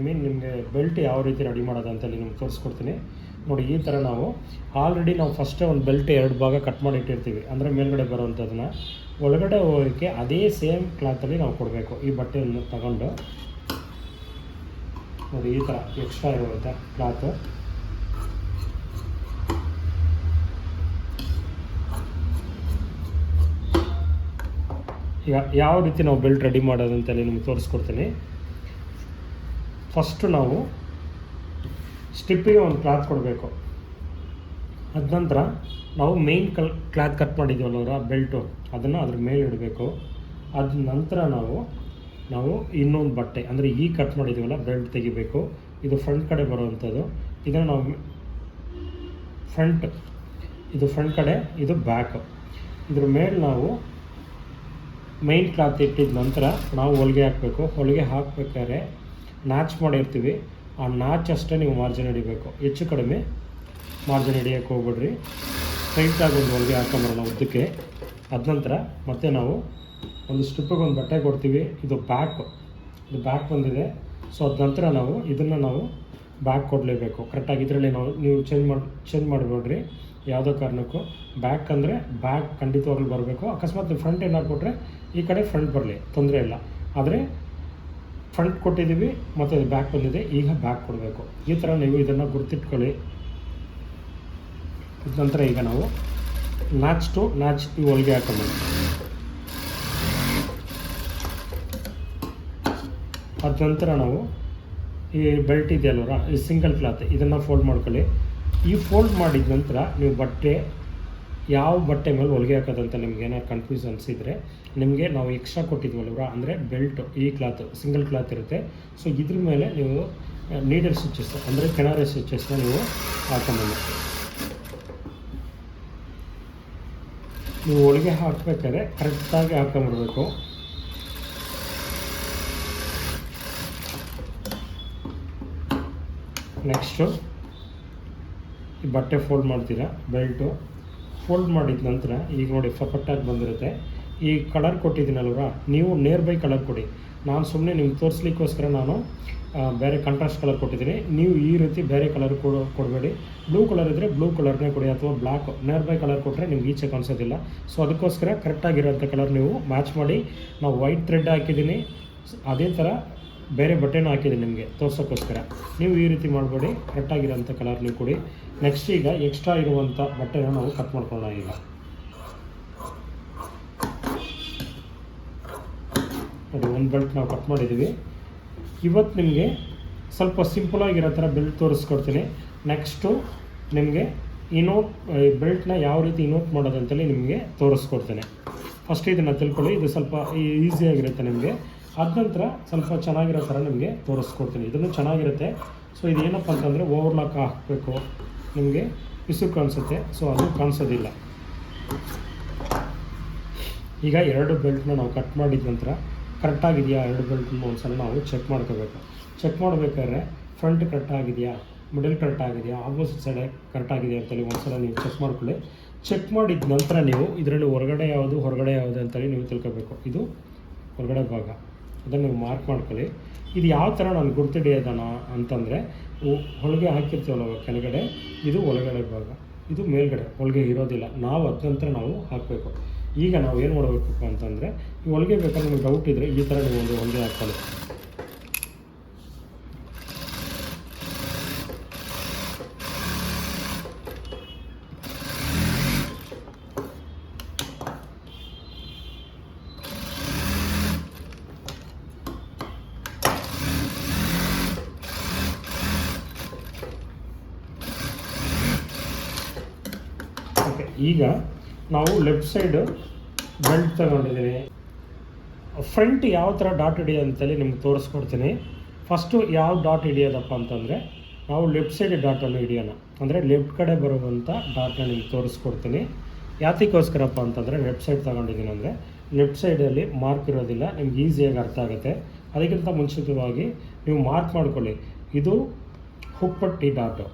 ನಿಮಗೆ ಬೆಲ್ಟ್ ಯಾವ ರೀತಿ ರೆಡಿ ಮಾಡೋದು ಅಂತೇಳಿ ನಿಮ್ಗೆ ತೋರಿಸ್ಕೊಡ್ತೀನಿ. ನೋಡಿ, ಈ ಥರ ನಾವು ಆಲ್ರೆಡಿ ನಾವು ಫಸ್ಟೇ ಒಂದು ಬೆಲ್ಟ್ 2 ಭಾಗ ಕಟ್ ಮಾಡಿ ಇಟ್ಟಿರ್ತೀವಿ. ಅಂದರೆ ಮೇಲ್ಗಡೆ ಬರೋವಂಥದ್ದನ್ನು ಒಳಗಡೆ ಹೋಗೋಕ್ಕೆ ಅದೇ ಸೇಮ್ ಕ್ಲಾತಲ್ಲಿ ನಾವು ಕೊಡಬೇಕು. ಈ ಬಟ್ಟೆಯನ್ನು ತಗೊಂಡು ನೋಡಿ, ಈ ಥರ ಎಕ್ಸ್ಟ್ರಾ ಇರುತ್ತೆ ಕ್ಲಾತು. ಈಗ ಯಾವ ರೀತಿ ನಾವು ಬೆಲ್ಟ್ ರೆಡಿ ಮಾಡೋದು ಅಂತೇಳಿ ನಿಮ್ಗೆ ತೋರಿಸ್ಕೊಡ್ತೀನಿ. ಫಸ್ಟು ನಾವು ಸ್ಟಿಪ್ಪಿಗೆ ಒಂದು ಕ್ಲಾತ್ ಕೊಡಬೇಕು. ಅದ ನಂತರ ನಾವು ಮೇಯ್ನ್ ಕ್ಲಾತ್ ಕಟ್ ಮಾಡಿದ್ದೀವಲ್ಲ ಬೆಲ್ಟು, ಅದನ್ನು ಅದ್ರ ಮೇಲೆ ಇಡಬೇಕು. ಅದ ನಂತರ ನಾವು ಇನ್ನೊಂದು ಬಟ್ಟೆ ಅಂದರೆ ಈ ಕಟ್ ಮಾಡಿದ್ದೀವಲ್ಲ ಬೆಲ್ಟ್ ತೆಗಿಬೇಕು. ಇದು ಫ್ರಂಟ್ ಕಡೆ ಬರುವಂಥದ್ದು. ಇದನ್ನು ನಾವು ಇದು ಫ್ರಂಟ್ ಕಡೆ, ಇದು ಬ್ಯಾಕು. ಇದ್ರ ಮೇಲೆ ನಾವು ಮೈನ್ ಕ್ಲಾತ್ ಇಟ್ಟಿದ ನಂತರ ನಾವು ಹೊಲಿಗೆ ಹಾಕಬೇಕು. ಹೊಲಿಗೆ ಹಾಕಬೇಕಾದ್ರೆ ನ್ಯಾಚ್ ಮಾಡಿರ್ತೀವಿ, ಆ ನ್ಯಾಚ್ ಅಷ್ಟೇ ನೀವು ಮಾರ್ಜಿನ್ ಹಿಡಿಬೇಕು. ಹೆಚ್ಚು ಕಡಿಮೆ ಮಾರ್ಜಿನ್ ಹಿಡಿಯೋಕ್ಕೆ ಹೋಗ್ಬಿಡ್ರಿ. ಸ್ಟ್ರೈಟಾಗಿ ಒಂದು ಹೊಲಿಗೆ ಹಾಕೊಂಬರೋಣ ಉದ್ದಕ್ಕೆ. ಅದ ನಂತರ ಮತ್ತೆ ನಾವು ಒಂದು ಸ್ಟ್ರಿಪ್ಪಿಗೆ ಒಂದು ಬಟ್ಟೆ ಕೊಡ್ತೀವಿ. ಇದು ಬ್ಯಾಕ್ ಬಂದಿದೆ. ಸೊ ಅದ ನಂತರ ನಾವು ಇದನ್ನು ನಾವು ಬ್ಯಾಕ್ ಕೊಡಲೇಬೇಕು ಕರೆಕ್ಟಾಗಿ. ಇದರಲ್ಲಿ ನೀವು ಚೇಂಜ್ ಮಾಡಿಬಿಡ್ರಿ ಯಾವುದೋ ಕಾರಣಕ್ಕೂ. ಬ್ಯಾಕ್ ಅಂದರೆ ಬ್ಯಾಕ್ ಖಂಡಿತವಾಗ್ಲೂ ಬರಬೇಕು. ಅಕಸ್ಮಾತ್ ನೀವು ಫ್ರಂಟ್ ಏನಾರು ಕೊಟ್ಟರೆ ಈ ಕಡೆ ಫ್ರಂಟ್ ಬರಲಿ, ತೊಂದರೆ ಇಲ್ಲ. ಆದರೆ ಫ್ರಂಟ್ ಕೊಟ್ಟಿದ್ದೀವಿ ಮತ್ತು ಅದು ಬ್ಯಾಕ್ ಬಂದಿದೆ, ಈಗ ಬ್ಯಾಕ್ ಕೊಡಬೇಕು. ಈ ಥರ ನೀವು ಇದನ್ನು ಗುರ್ತಿಟ್ಕೊಳ್ಳಿ. ಅದ ನಂತರ ಈಗ ನಾವು ನ್ಯಾಚ್ ಟು ನ್ಯಾಚ್ ಈ ಹೊಲಿಗೆ ಹಾಕೊಂಡ್ಬಂದು ಅದ ನಂತರ ನಾವು ಈ ಬೆಲ್ಟ್ ಇದೆಯಲ್ವರ, ಈ ಸಿಂಗಲ್ ಕ್ಲಾತ್ ಇದನ್ನು ಫೋಲ್ಡ್ ಮಾಡ್ಕೊಳ್ಳಿ. ಈ ಫೋಲ್ಡ್ ಮಾಡಿದ ನಂತರ ನೀವು ಯಾವ ಬಟ್ಟೆ ಮೇಲೆ ಹೊಲಿಗೆ ಹಾಕೋದಂತ ನಿಮ್ಗೆ ಏನಾದ್ರು ಕನ್ಫ್ಯೂಸ್ ಅನಿಸಿದರೆ, ನಿಮಗೆ ನಾವು ಎಕ್ಸ್ಟ್ರಾ ಕೊಟ್ಟಿದ್ವಲ್ವ, ಅಂದರೆ ಬೆಲ್ಟು ಈ ಕ್ಲಾತ್ ಸಿಂಗಲ್ ಕ್ಲಾತ್ ಇರುತ್ತೆ. ಸೊ ಇದ್ರ ಮೇಲೆ ನೀವು ನೀಡಲ್ ಸ್ಟಿಚಸ್ ಅಂದರೆ ಕೆನಾರೆ ಸ್ಟಿಚಸ್ನ ನೀವು ಹಾಕೊಂಬಂದು ನೀವು ಹೊಲಿಗೆ ಹಾಕಬೇಕಾದ್ರೆ ಕರೆಕ್ಟಾಗಿ ಹಾಕೊಂಬರ್ಬೇಕು. ನೆಕ್ಸ್ಟು ಈ ಬಟ್ಟೆ ಫೋಲ್ಡ್ ಮಾಡ್ತೀರಾ. ಬೆಲ್ಟು ಫೋಲ್ಡ್ ಮಾಡಿದ ನಂತರ ಈಗ ನೋಡಿ ಪರ್ಫೆಕ್ಟಾಗಿ ಬಂದಿರುತ್ತೆ. ಈ ಕಲರ್ ಕೊಟ್ಟಿದ್ದೀನಲ್ವ, ನೀವು ನಿಯರ್ ಬೈ ಕಲರ್ ಕೊಡಿ. ನಾನು ಸುಮ್ಮನೆ ನಿಮ್ಗೆ ತೋರಿಸ್ಲಿಕ್ಕೋಸ್ಕರ ನಾನು ಬೇರೆ ಕಾಂಟ್ರಾಸ್ಟ್ ಕಲರ್ ಕೊಟ್ಟಿದ್ದೀನಿ. ನೀವು ಈ ರೀತಿ ಬೇರೆ ಕಲರ್ ಕೊಡಬೇಡಿ. ಬ್ಲೂ ಕಲರ್ ಇದ್ದರೆ ಬ್ಲೂ ಕಲರ್ನೇ ಕೊಡಿ, ಅಥವಾ ಬ್ಲ್ಯಾಕ್ ನಿಯರ್ ಬೈ ಕಲರ್ ಕೊಟ್ಟರೆ ನಿಮ್ಗೆ ಈಚೆ ಕಾಣಿಸೋದಿಲ್ಲ. ಸೊ ಅದಕ್ಕೋಸ್ಕರ ಕರೆಕ್ಟಾಗಿರೋಂಥ ಕಲರ್ ನೀವು ಮ್ಯಾಚ್ ಮಾಡಿ. ನಾವು ವೈಟ್ ಥ್ರೆಡ್ ಹಾಕಿದ್ದೀನಿ, ಅದೇ ಥರ ಬೇರೆ ಬಟ್ಟೆನೂ ಹಾಕಿದ್ದೀನಿ ನಿಮಗೆ ತೋರ್ಸೋಕ್ಕೋಸ್ಕರ. ನೀವು ಈ ರೀತಿ ಮಾಡಬೇಡಿ, ಕರೆಕ್ಟಾಗಿರೋಂಥ ಕಲರ್ ನೀವು ಕೊಡಿ. ನೆಕ್ಸ್ಟ್ ಈಗ ಎಕ್ಸ್ಟ್ರಾ ಇರುವಂಥ ಬಟ್ಟೆನ ನಾವು ಕಟ್ ಮಾಡ್ಕೊಳ್ಳೋಣ. ಈಗ ನೋಡಿ ಒಂದು ಬೆಲ್ಟ್ ನಾವು ಕಟ್ ಮಾಡಿದ್ದೀವಿ. ಇವತ್ತು ನಿಮಗೆ ಸ್ವಲ್ಪ ಸಿಂಪಲಾಗಿರೋ ಥರ ಬೆಲ್ಟ್ ತೋರಿಸ್ಕೊಡ್ತೀನಿ. ನೆಕ್ಸ್ಟು ನಿಮಗೆ ಬೆಲ್ಟ್ನ ಯಾವ ರೀತಿ ಇನೋಟ್ ಮಾಡೋದಂತೇಳಿ ನಿಮಗೆ ತೋರಿಸ್ಕೊಡ್ತೇನೆ. ಫಸ್ಟ್ ಇದನ್ನು ತಿಳ್ಕೊಳ್ಳಿ, ಇದು ಸ್ವಲ್ಪ ಈಸಿಯಾಗಿರುತ್ತೆ ನಿಮಗೆ. ಅದ ನಂತರ ಸ್ವಲ್ಪ ಚೆನ್ನಾಗಿರೋ ಥರ ನಿಮಗೆ ತೋರಿಸ್ಕೊಡ್ತೀನಿ. ಇದನ್ನು ಚೆನ್ನಾಗಿರುತ್ತೆ. ಸೊ ಇದು ಏನಪ್ಪ ಅಂತಂದರೆ ಓವರ್ಲಾಕ್ ಹಾಕಬೇಕು, ನಿಮಗೆ ಪಿಸುಕು ಕಾಣಿಸುತ್ತೆ. ಸೊ ಅದು ಕಾಣಿಸೋದಿಲ್ಲ. ಈಗ 2 ಬೆಲ್ಟ್ನ ನಾವು ಕಟ್ ಮಾಡಿದ ನಂತರ ಕರೆಕ್ಟಾಗಿದೆಯಾ 2 ಬೆಲ್ಟ್ನ ಒಂದ್ಸಲ ನಾವು ಚೆಕ್ ಮಾಡ್ಕೋಬೇಕು. ಚೆಕ್ ಮಾಡಬೇಕಾದ್ರೆ ಫ್ರಂಟ್ ಕರೆಕ್ಟಾಗಿದೆಯಾ, ಮಿಡಲ್ ಕರೆಕ್ಟಾಗಿದೆಯಾ, ಆಪೋಸಿಟ್ ಸೈಡ್ ಕರೆಕ್ಟಾಗಿದೆಯಾ ಅಂತೇಳಿ ಒಂದ್ಸಲ ನೀವು ಚೆಕ್ ಮಾಡ್ಕೊಳ್ಳಿ. ಚೆಕ್ ಮಾಡಿದ ನಂತರ ನೀವು ಇದರಲ್ಲಿ ಹೊರಗಡೆ ಯಾವುದು ಅಂತೇಳಿ ನೀವು ತಿಳ್ಕೋಬೇಕು. ಇದು ಹೊರಗಡೆ ಭಾಗ, ಅದನ್ನು ನೀವು ಮಾರ್ಕ್ ಮಾಡ್ಕೊಳ್ಳಿ. ಇದು ಯಾವ ಥರ ನಾನು ಗುರ್ತಿಡಿಯೋದನ ಅಂತಂದರೆ, ಹೊಲಿಗೆ ಹಾಕಿರ್ತೀವಲ್ಲ ಕೆಳಗಡೆ, ಇದು ಒಳಗಡೆ ಭಾಗ, ಇದು ಮೇಲ್ಗಡೆ ಹೊಲಿಗೆ ಇರೋದಿಲ್ಲ. ನಾವು ಅದ ನಂತರ ನಾವು ಹಾಕಬೇಕು. ಈಗ ನಾವು ಏನು ಮಾಡಬೇಕಪ್ಪ ಅಂತಂದರೆ, ಈ ಹೊಲಿಗೆ ಬೇಕಾದ್ರೆ ನಿಮಗೆ ಡೌಟ್ ಇದ್ದರೆ ಈ ಥರ ನೀವು ಒಂದು ಹೊಲಿಗೆ ಹಾಕ್ಕೊಳ್ಳಿ. ಈಗ ನಾವು ಲೆಫ್ಟ್ ಸೈಡು ಬೆಲ್ಟ್ ತಗೊಂಡಿದ್ದೀನಿ. ಫ್ರಂಟ್ ಯಾವ ಥರ ಡಾಟ್ ಹಿಡಿಯೋದು ಅಂತೇಳಿ ನಿಮ್ಗೆ ತೋರಿಸ್ಕೊಡ್ತೀನಿ. ಫಸ್ಟು ಯಾವ ಡಾಟ್ ಹಿಡಿಯೋದಪ್ಪ ಅಂತಂದರೆ, ನಾವು ಲೆಫ್ಟ್ ಸೈಡ್ ಡಾಟನ್ನು ಹಿಡಿಯೋಣ. ಅಂದರೆ ಲೆಫ್ಟ್ ಕಡೆ ಬರುವಂಥ ಡಾಟ್ನ ನಿಮ್ಗೆ ತೋರಿಸ್ಕೊಡ್ತೀನಿ. ಯಾತಕ್ಕೋಸ್ಕರಪ್ಪ ಅಂತಂದರೆ, ಲೆಫ್ಟ್ ಸೈಡ್ ತೊಗೊಂಡಿದ್ದೀನಿ ಅಂದರೆ ಲೆಫ್ಟ್ ಸೈಡಲ್ಲಿ ಮಾರ್ಕ್ ಇರೋದಿಲ್ಲ, ನಿಮ್ಗೆ ಈಸಿಯಾಗಿ ಅರ್ಥ ಆಗುತ್ತೆ. ಅದಕ್ಕಿಂತ ಮುಂಚಿತವಾಗಿ ನೀವು ಮಾರ್ಕ್ ಮಾಡ್ಕೊಳ್ಳಿ. ಇದು ಹುಕ್ಪಟ್ಟಿ ಡಾಟು,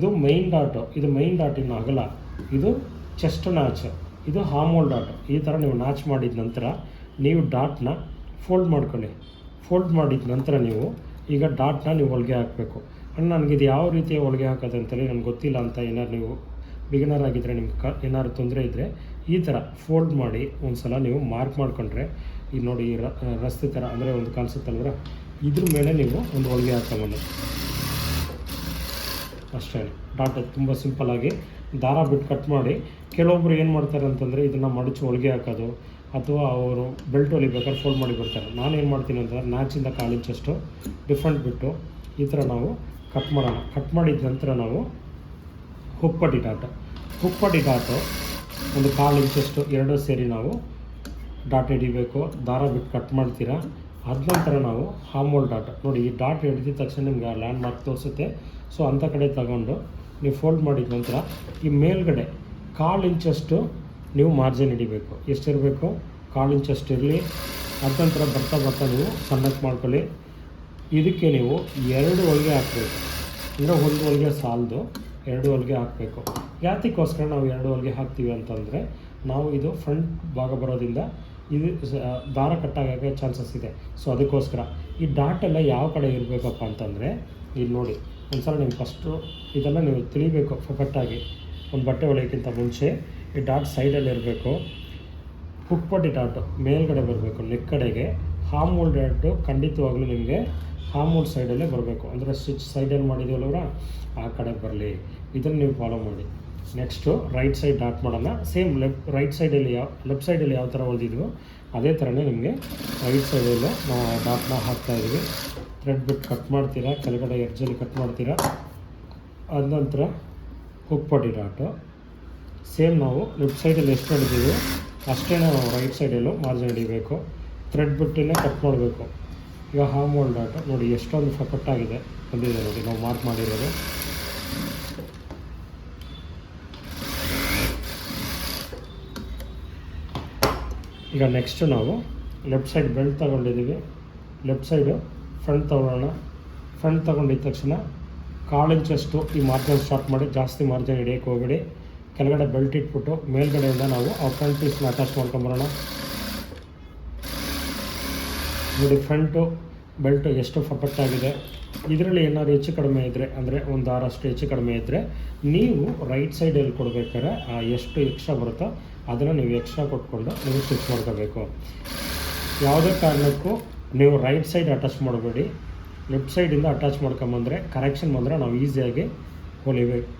ಇದು ಮೈನ್ ಡಾಟು, ಇದು ಮೈನ್ ಡಾಟಿನ ಅಗಲ, ಇದು ಚೆಸ್ಟ್ ನಾಚ್, ಇದು ಹಾಮೋಲ್ ಡಾಟ್. ಈ ಥರ ನೀವು ನಾಚ್ ಮಾಡಿದ ನಂತರ ನೀವು ಡಾಟ್ನ ಫೋಲ್ಡ್ ಮಾಡ್ಕೊಳ್ಳಿ. ಫೋಲ್ಡ್ ಮಾಡಿದ ನಂತರ ನೀವು ಈಗ ಡಾಟ್ನ ನೀವು ಹೊಲಿಗೆ ಹಾಕಬೇಕು. ನನಗಿದು ಯಾವ ರೀತಿಯ ಹೊಲಿಗೆ ಹಾಕೋದು ಅಂತೇಳಿ ನನಗೆ ಗೊತ್ತಿಲ್ಲ ಅಂತ ಏನಾದ್ರು ನೀವು ಬಿಗಿನರ್ ಆಗಿದ್ದರೆ, ನಿಮ್ಗೆ ಏನಾದ್ರು ತೊಂದರೆ ಇದ್ದರೆ ಈ ಥರ ಫೋಲ್ಡ್ ಮಾಡಿ ಒಂದು ಸಲ ನೀವು ಮಾರ್ಕ್ ಮಾಡಿಕೊಂಡ್ರೆ, ಈಗ ನೋಡಿ ಈ ರಸ್ತೆ ಥರ ಅಂದರೆ ಒಂದು ಕಾಣಿಸುತ್ತಲ್ವ, ಇದ್ರ ಮೇಲೆ ನೀವು ಒಂದು ಹೊಲಿಗೆ ಹಾಕೊಂಬಂದು ಅಷ್ಟೇ. ಡಾಟ್ ತುಂಬ ಸಿಂಪಲ್ಲಾಗಿ ದಾರ ಬಿಟ್ಟು ಕಟ್ ಮಾಡಿ. ಕೆಲವೊಬ್ರು ಏನು ಮಾಡ್ತಾರೆ ಅಂತಂದರೆ, ಇದನ್ನು ಮಡಚಿ ಹೊಲಿಗೆ ಹಾಕೋದು, ಅಥವಾ ಅವರು ಬೆಲ್ಟ್ ಹೊಲಿಬೇಕಾದ್ರೆ ಫೋಲ್ಡ್ ಮಾಡಿ ಬರ್ತಾರೆ. ನಾನೇನು ಮಾಡ್ತೀನಿ ಅಂತಂದರೆ, ನ್ಯಾಚಿಂದ 1/4 ಇಂಚಷ್ಟು ಡಿಫ್ರೆಂಟ್ ಬಿಟ್ಟು ಈ ಥರ ನಾವು ಕಟ್ ಮಾಡೋಣ. ಕಟ್ ಮಾಡಿದ ನಂತರ ನಾವು ಹುಕ್ಪಟ್ಟಿ ಡಾಟು ಒಂದು 1/4 ಇಂಚಷ್ಟು ಎರಡೂ ಸೇರಿ ನಾವು ಡಾಟ್ ಹಿಡಿಬೇಕು. ದಾರ ಬಿಟ್ಟು ಕಟ್ ಮಾಡ್ತೀರಾ. ಅದ ನಂತರ ನಾವು ಹಾಮೋಲ್ ಡಾಟ್ ನೋಡಿ, ಈ ಡಾಟ್ ಹಿಡಿದ ತಕ್ಷಣ ನಿಮ್ಗೆ ಲ್ಯಾಂಡ್ ಮಾರ್ಕ್ ತೋರಿಸುತ್ತೆ. ಸೊ ಅಂಥ ಕಡೆ ತಗೊಂಡು ನೀವು ಫೋಲ್ಡ್ ಮಾಡಿದ ನಂತರ ಈ ಮೇಲ್ಗಡೆ 1/4 ಇಂಚಷ್ಟು ನೀವು ಮಾರ್ಜಿನ್ ಹಿಡಿಬೇಕು. ಎಷ್ಟಿರಬೇಕು? 1/4 ಇಂಚಷ್ಟು ಇರಲಿ. ಅದ ನಂತರ ಬರ್ತಾ ನೀವು ಸಣ್ಣಕ್ಕೆ ಮಾಡ್ಕೊಳ್ಳಿ. ಇದಕ್ಕೆ ನೀವು 2 ಹೊಲಿಗೆ ಹಾಕಬೇಕು. ಅಂದರೆ ಒಂದು ಹೊಲಿಗೆ ಸಾಲದು 2 ಹೊಲಿಗೆ ಹಾಕಬೇಕು. ಯಾತಕ್ಕೋಸ್ಕರ ನಾವು 2 ಹೊಲಿಗೆ ಹಾಕ್ತೀವಿ ಅಂತಂದರೆ, ನಾವು ಇದು ಫ್ರಂಟ್ ಭಾಗ ಬರೋದ್ರಿಂದ ಇದು ದಾರ ಕಟ್ಟಾಗೋಕ್ಕೆ ಚಾನ್ಸಸ್ ಇದೆ. ಸೊ ಅದಕ್ಕೋಸ್ಕರ ಈ ಡಾಟ್ ಎಲ್ಲ ಯಾವ ಕಡೆ ಇರಬೇಕಪ್ಪ ಅಂತಂದರೆ, ಇಲ್ಲಿ ನೋಡಿ ಒಂದು ಸಲ ನೀವು ಫಸ್ಟು ಇದೆಲ್ಲ ನೀವು ತಿಳಿಬೇಕು ಪರ್ಫೆಕ್ಟಾಗಿ. ಒಂದು ಬಟ್ಟೆ ಹೊಲಿಯೋಕ್ಕಿಂತ ಮುಂಚೆ ಈ ಡಾಟ್ ಸೈಡಲ್ಲಿ ಇರಬೇಕು. ಹುಕ್ಪಟ್ಟಿ ಡಾಟು ಮೇಲ್ಗಡೆ ಬರಬೇಕು, ನೆಕ್ ಕಡೆಗೆ. ಹಾಮ್ ಹೋಲ್ ಡಾಟು ಖಂಡಿತವಾಗ್ಲೂ ನಿಮಗೆ ಹಾಮ್ ಹೋಲ್ ಸೈಡಲ್ಲೇ ಬರಬೇಕು. ಅಂದರೆ ಸ್ಟಿಚ್ ಸೈಡಲ್ಲಿ ಮಾಡಿದ್ದೀವಲ್ವರ ಆ ಕಡೆ ಬರಲಿ. ಇದನ್ನು ನೀವು ಫಾಲೋ ಮಾಡಿ. ನೆಕ್ಸ್ಟು ರೈಟ್ ಸೈಡ್ ಡಾಟ್ ಮಾಡೋಣ. ಸೇಮ್ ಲೆಫ್ಟ್ ಸೈಡಲ್ಲಿ ಯಾವ ಥರ ಹೊಲ್ದಿದ್ವೋ ಅದೇ ಥರನೇ ನಿಮಗೆ ರೈಟ್ ಸೈಡಲ್ಲೂ ನಾವು ಡಾಟ್ನ ಹಾಕ್ತಾಯಿದ್ವಿ. ಥ್ರೆಡ್ ಬಿಟ್ಟು ಕಟ್ ಮಾಡ್ತೀರಾ, ಕೆಳಗಡೆ ಎಡ್ಜಲ್ಲಿ ಕಟ್ ಮಾಡ್ತೀರಾ. ಅದ ನಂತರ ಹುಕ್ಪಟ್ಟಿ ಡಾಟು ಸೇಮ್ ನಾವು ಲೆಫ್ಟ್ ಸೈಡಲ್ಲಿ ಎಷ್ಟು ಹಿಡಿದೀವಿ ಅಷ್ಟೇ ನಾವು ರೈಟ್ ಸೈಡಲ್ಲೂ ಮಾರ್ಜಿನ್ ಹಿಡಿಬೇಕು. ಥ್ರೆಡ್ ಬಿಟ್ಟೇ ಕಟ್ ಮಾಡಬೇಕು. ಈಗ ಹಾಮ್ ಹೋಲ್ ಡಾಟು ನೋಡಿ ಎಷ್ಟೊಂದು ಪರ್ಫೆಕ್ಟಾಗಿದೆ ಬಂದಿದೆ ನೋಡಿ, ನಾವು ಮಾರ್ಕ್ ಮಾಡಿರೋದು. ಈಗ ನೆಕ್ಸ್ಟು ನಾವು ಲೆಫ್ಟ್ ಸೈಡ್ ಬೆಲ್ಟ್ ತೊಗೊಂಡಿದ್ದೀವಿ. ಲೆಫ್ಟ್ ಸೈಡು ಫ್ರಂಟ್ ತೊಗೊಳ್ಳೋಣ. ಫ್ರಂಟ್ ತೊಗೊಂಡಿದ್ದ ತಕ್ಷಣ 1/4 ಇಂಚಷ್ಟು ಈ ಮಾರ್ಜಿನ್ ಸ್ಟಾರ್ಟ್ ಮಾಡಿ, ಜಾಸ್ತಿ ಮಾರ್ಜಿನ್ ಹಿಡಿಯೋಕ್ಕೆ ಹೋಗಬೇಡಿ. ಕೆಳಗಡೆ ಬೆಲ್ಟ್ ಇಟ್ಬಿಟ್ಟು ಮೇಲ್ಗಡೆಯಿಂದ ನಾವು ಆ ಫ್ರಂಟ್ ಪೀಸ್ನ ಅಟ್ಯಾಚ್ ಮಾಡ್ಕೊಂಬರೋಣ. ನೋಡಿ ಫ್ರಂಟು ಬೆಲ್ಟು ಎಷ್ಟು ಪರ್ಫೆಕ್ಟಾಗಿದೆ. ಇದರಲ್ಲಿ ಏನಾದ್ರು ಹೆಚ್ಚು ಕಡಿಮೆ ಇದ್ದರೆ, ಅಂದರೆ ಒಂದು ದಾರಷ್ಟು ಹೆಚ್ಚು ಕಡಿಮೆ ಇದ್ದರೆ ನೀವು ರೈಟ್ ಸೈಡಲ್ಲಿ ಕೊಡ್ಬೇಕಾದ್ರೆ ಎಷ್ಟು ಎಕ್ಸ್ಟ್ರಾ ಬರುತ್ತೋ ಅದನ್ನು ನೀವು ಎಕ್ಸ್ಟ್ರಾ ಕೊಟ್ಕೊಂಡು ನೀವು ಸ್ಟಿಚ್ ಮಾಡ್ಕೋಬೇಕು. ಯಾವುದೇ ಕಾರಣಕ್ಕೂ ನೀವು ರೈಟ್ ಸೈಡ್ ಅಟ್ಯಾಚ್ ಮಾಡಬೇಡಿ. ಲೆಫ್ಟ್ ಸೈಡಿಂದ ಅಟ್ಯಾಚ್ ಮಾಡ್ಕೊಂಬಂದರೆ ಕರೆಕ್ಷನ್ ಬಂದರೆ ನಾವು ಈಸಿಯಾಗಿ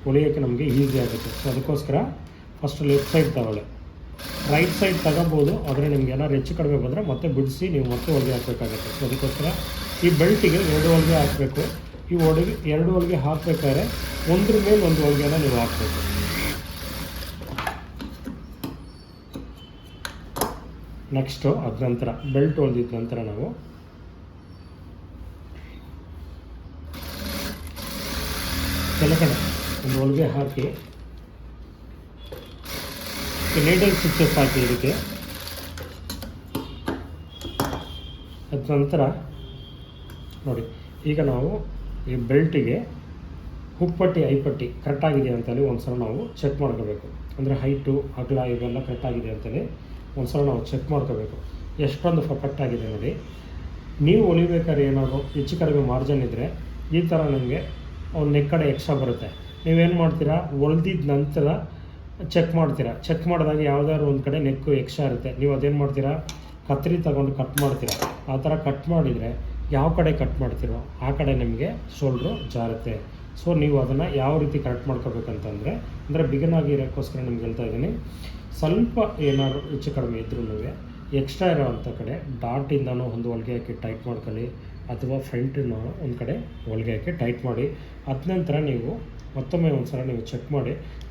ಹೊಲಿಯೋಕ್ಕೆ ನಮಗೆ ಈಸಿ ಆಗುತ್ತೆ. ಸೊ ಅದಕ್ಕೋಸ್ಕರ ಫಸ್ಟ್ ಲೆಫ್ಟ್ ಸೈಡ್ ತಗೊಳ್ಳಿ. ರೈಟ್ ಸೈಡ್ ತಗೋಬೋದು, ಆದರೆ ನಿಮ್ಗೆ ಏನಾದ್ರು ಹೆಚ್ಚು ಕಡಿಮೆ ಬಂದರೆ ಮತ್ತೆ ಬಿಡಿಸಿ ನೀವು ಮತ್ತೆ ಹೊಲಿಗೆ ಹಾಕಬೇಕಾಗುತ್ತೆ. ಸೊ ಅದಕ್ಕೋಸ್ಕರ ಈ ಬೆಲ್ಟಿಗೆ 2 ಹೊಲಿಗೆ ಹಾಕಬೇಕು. ಈ 2 ಹೊಲಿಗೆ ಹಾಕಬೇಕಾದ್ರೆ ಒಂದ್ರ ಮೇಲೆ ಒಂದು ಹೊಲಿಗೆನ ನೀವು ಹಾಕಬೇಕು. ನೆಕ್ಸ್ಟು ಅದ ನಂತರ ಬೆಲ್ಟ್ ಹೊಲಿದ ನಂತರ ನಾವು ಕೆಳಗಡೆ ಒಂದು ಹೊಲಿಗೆ ಹಾಕಿ ನೀಡಲ್ ಸ್ಟಿಚಸ್ ಹಾಕಿ ಇದಕ್ಕೆ. ಅದ ನಂತರ ನೋಡಿ ಈಗ ನಾವು ಈ ಬೆಲ್ಟಿಗೆ ಹುಕ್ಪಟ್ಟಿ ಐಪಟ್ಟಿ ಕರೆಕ್ಟಾಗಿದೆ ಅಂತೇಳಿ ಒಂದು ಸಲ ನಾವು ಚೆಕ್ ಮಾಡ್ಕೋಬೇಕು. ಅಂದರೆ ಹೈಟು ಅಗಲ ಇವೆಲ್ಲ ಕರೆಕ್ಟಾಗಿದೆ ಅಂತೇಳಿ ಒಂದು ಸಲ ನಾವು ಚೆಕ್ ಮಾಡ್ಕೋಬೇಕು. ಎಷ್ಟೊಂದು ಪರ್ಫೆಕ್ಟಾಗಿದೆ ನೋಡಿ. ನೀವು ಹೊಲಿಬೇಕಾದ್ರೆ ಏನಾದರೂ ಹೆಚ್ಚು ಕಡಿಮೆ ಮಾರ್ಜಿನ್ ಇದ್ದರೆ ಈ ಥರ ನಿಮಗೆ ಒಂದು ನೆಕ್ ಕಡೆ ಎಕ್ಸ್ಟ್ರಾ ಬರುತ್ತೆ. ನೀವೇನು ಮಾಡ್ತೀರಾ, ಹೊಲ್ದಿದ ನಂತರ ಚೆಕ್ ಮಾಡ್ತೀರಾ. ಚೆಕ್ ಮಾಡಿದಾಗ ಯಾವುದಾದ್ರು ಒಂದು ಕಡೆ ನೆಕ್ಕು ಎಕ್ಸ್ಟ್ರಾ ಇರುತ್ತೆ. ನೀವು ಅದೇನು ಮಾಡ್ತೀರಾ, ಕತ್ತರಿ ತಗೊಂಡು ಕಟ್ ಮಾಡ್ತೀರಾ. ಆ ಥರ ಕಟ್ ಮಾಡಿದರೆ ಯಾವ ಕಡೆ ಕಟ್ ಮಾಡ್ತೀರೋ ಆ ಕಡೆ ನಿಮಗೆ ಶೋಲ್ಡ್ರು ಜಾರುತ್ತೆ. ಸೊ ನೀವು ಅದನ್ನು ಯಾವ ರೀತಿ ಕರೆಕ್ಟ್ ಮಾಡ್ಕೋಬೇಕಂತಂದರೆ, ಅಂದರೆ ಬಿಗಿನ್ ಆಗಿರೋಕ್ಕೋಸ್ಕರ ನಿಮ್ಗೆ ಹೇಳ್ತಾ ಇದ್ದೀನಿ, ಸ್ವಲ್ಪ ಏನಾದ್ರು ಹೆಚ್ಚು ಕಡಿಮೆ ಇದ್ರೂ ಎಕ್ಸ್ಟ್ರಾ ಇರೋವಂಥ ಕಡೆ ಡಾಟಿಂದನೂ ಒಂದು ಹೊಲಿಗೆ ಹಾಕಿ ಟೈಟ್ ಮಾಡ್ಕೊಳ್ಳಿ, ಅಥವಾ ಫ್ರಂಟನ್ನು ಒಂದು ಕಡೆ ಹೊಲಿಗೆ ಹಾಕಿ ಟೈಟ್ ಮಾಡಿ. ಅದ ನಂತರ ನೀವು ಮತ್ತೊಮ್ಮೆ ಒಂದು ಸಲ ನೀವು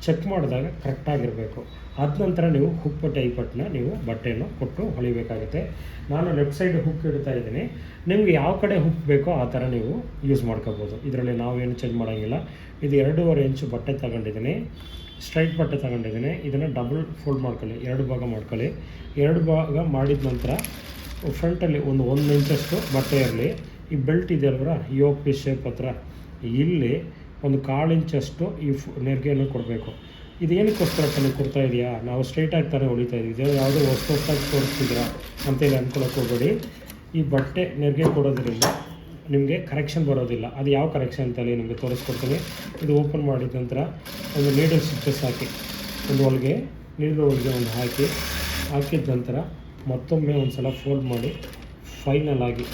ಚೆಕ್ ಮಾಡಿದಾಗ ಕರೆಕ್ಟಾಗಿರಬೇಕು. ಅದ ನಂತರ ನೀವು ಹುಕ್ಪಟ್ಟಿ ಐಪಟ್ಟನ್ನ ನೀವು ಬಟ್ಟೆಯನ್ನು ಕೊಟ್ಟು ಹೊಲಿಬೇಕಾಗುತ್ತೆ. ನಾನು ಲೆಫ್ಟ್ ಸೈಡ್ ಹುಕ್ ಇಡ್ತಾ ಇದ್ದೀನಿ. ನಿಮಗೆ ಯಾವ ಕಡೆ ಹುಕ್ ಬೇಕೋ ಆ ಥರ ನೀವು ಯೂಸ್ ಮಾಡ್ಕೋಬೋದು. ಇದರಲ್ಲಿ ನಾವೇನು ಚೇಂಜ್ ಮಾಡೋಂಗಿಲ್ಲ. ಇದು 2.5 ಇಂಚು ಬಟ್ಟೆ ತಗೊಂಡಿದ್ದೀನಿ, ಸ್ಟ್ರೈಟ್ ಬಟ್ಟೆ ತಗೊಂಡಿದ್ದೀನಿ. ಇದನ್ನು ಡಬಲ್ ಫೋಲ್ಡ್ ಮಾಡ್ಕೊಳ್ಳಿ, 2 ಭಾಗ ಮಾಡ್ಕೊಳ್ಳಿ. 2 ಭಾಗ ಮಾಡಿದ ನಂತರ ಫ್ರಂಟಲ್ಲಿ ಒಂದು 1 ಇಂಚಷ್ಟು ಬಟ್ಟೆ ಇರಲಿ. ಈ ಬೆಲ್ಟ್ ಇದೆಯಲ್ವರ ಯೋಗ್ ಪೀಸ್ ಶೇಪ್ ಹತ್ರ ಇಲ್ಲಿ ಒಂದು 1/4 ಇಂಚಷ್ಟು ಈ ನೆರಿಗೆಯನ್ನು ಕೊಡಬೇಕು. ಇದೇನಕ್ಕೋಸ್ಕರ ನೀವು ಕೊಡ್ತಾ ಇದೆಯಾ, ನಾವು ಸ್ಟ್ರೈಟಾಗಿ ತಾನೇ ಹೊಲಿತಾ ಇದ್ದೀವಿ, ಯಾವುದೋ ಹೊಸದಾಗಿ ತೋರಿಸ್ತಿದ್ದೀರಾ ಅಂತೇಳಿ ಅಂದ್ಕೊಳಕ್ಕೆ ಹೋಗಬೇಡಿ. ಈ ಬಟ್ಟೆ ನೆರಿಗೆ ಕೊಡೋದ್ರಿಂದ ನಿಮಗೆ ಕರೆಕ್ಷನ್ ಬರೋದಿಲ್ಲ. ಅದು ಯಾವ ಕರೆಕ್ಷನ್ ಅಂತೇಳಿ ನಿಮಗೆ ತೋರಿಸ್ಕೊಡ್ತೀನಿ. ಇದು ಓಪನ್ ಮಾಡಿದ ನಂತರ ಒಂದು ನೀಡಲ್ ಸ್ಟಿಚಸ್ ಹಾಕಿ, ಒಂದು ಹೊಲಿಗೆ ನೀಡಲ್ ಹೊಲಿಗೆ ಒಂದು ಹಾಕಿದ ನಂತರ ಮತ್ತೊಮ್ಮೆ ಒಂದು ಸಲ ಫೋಲ್ಡ್ ಮಾಡಿ ಫೈನಲ್ ಆಗಿ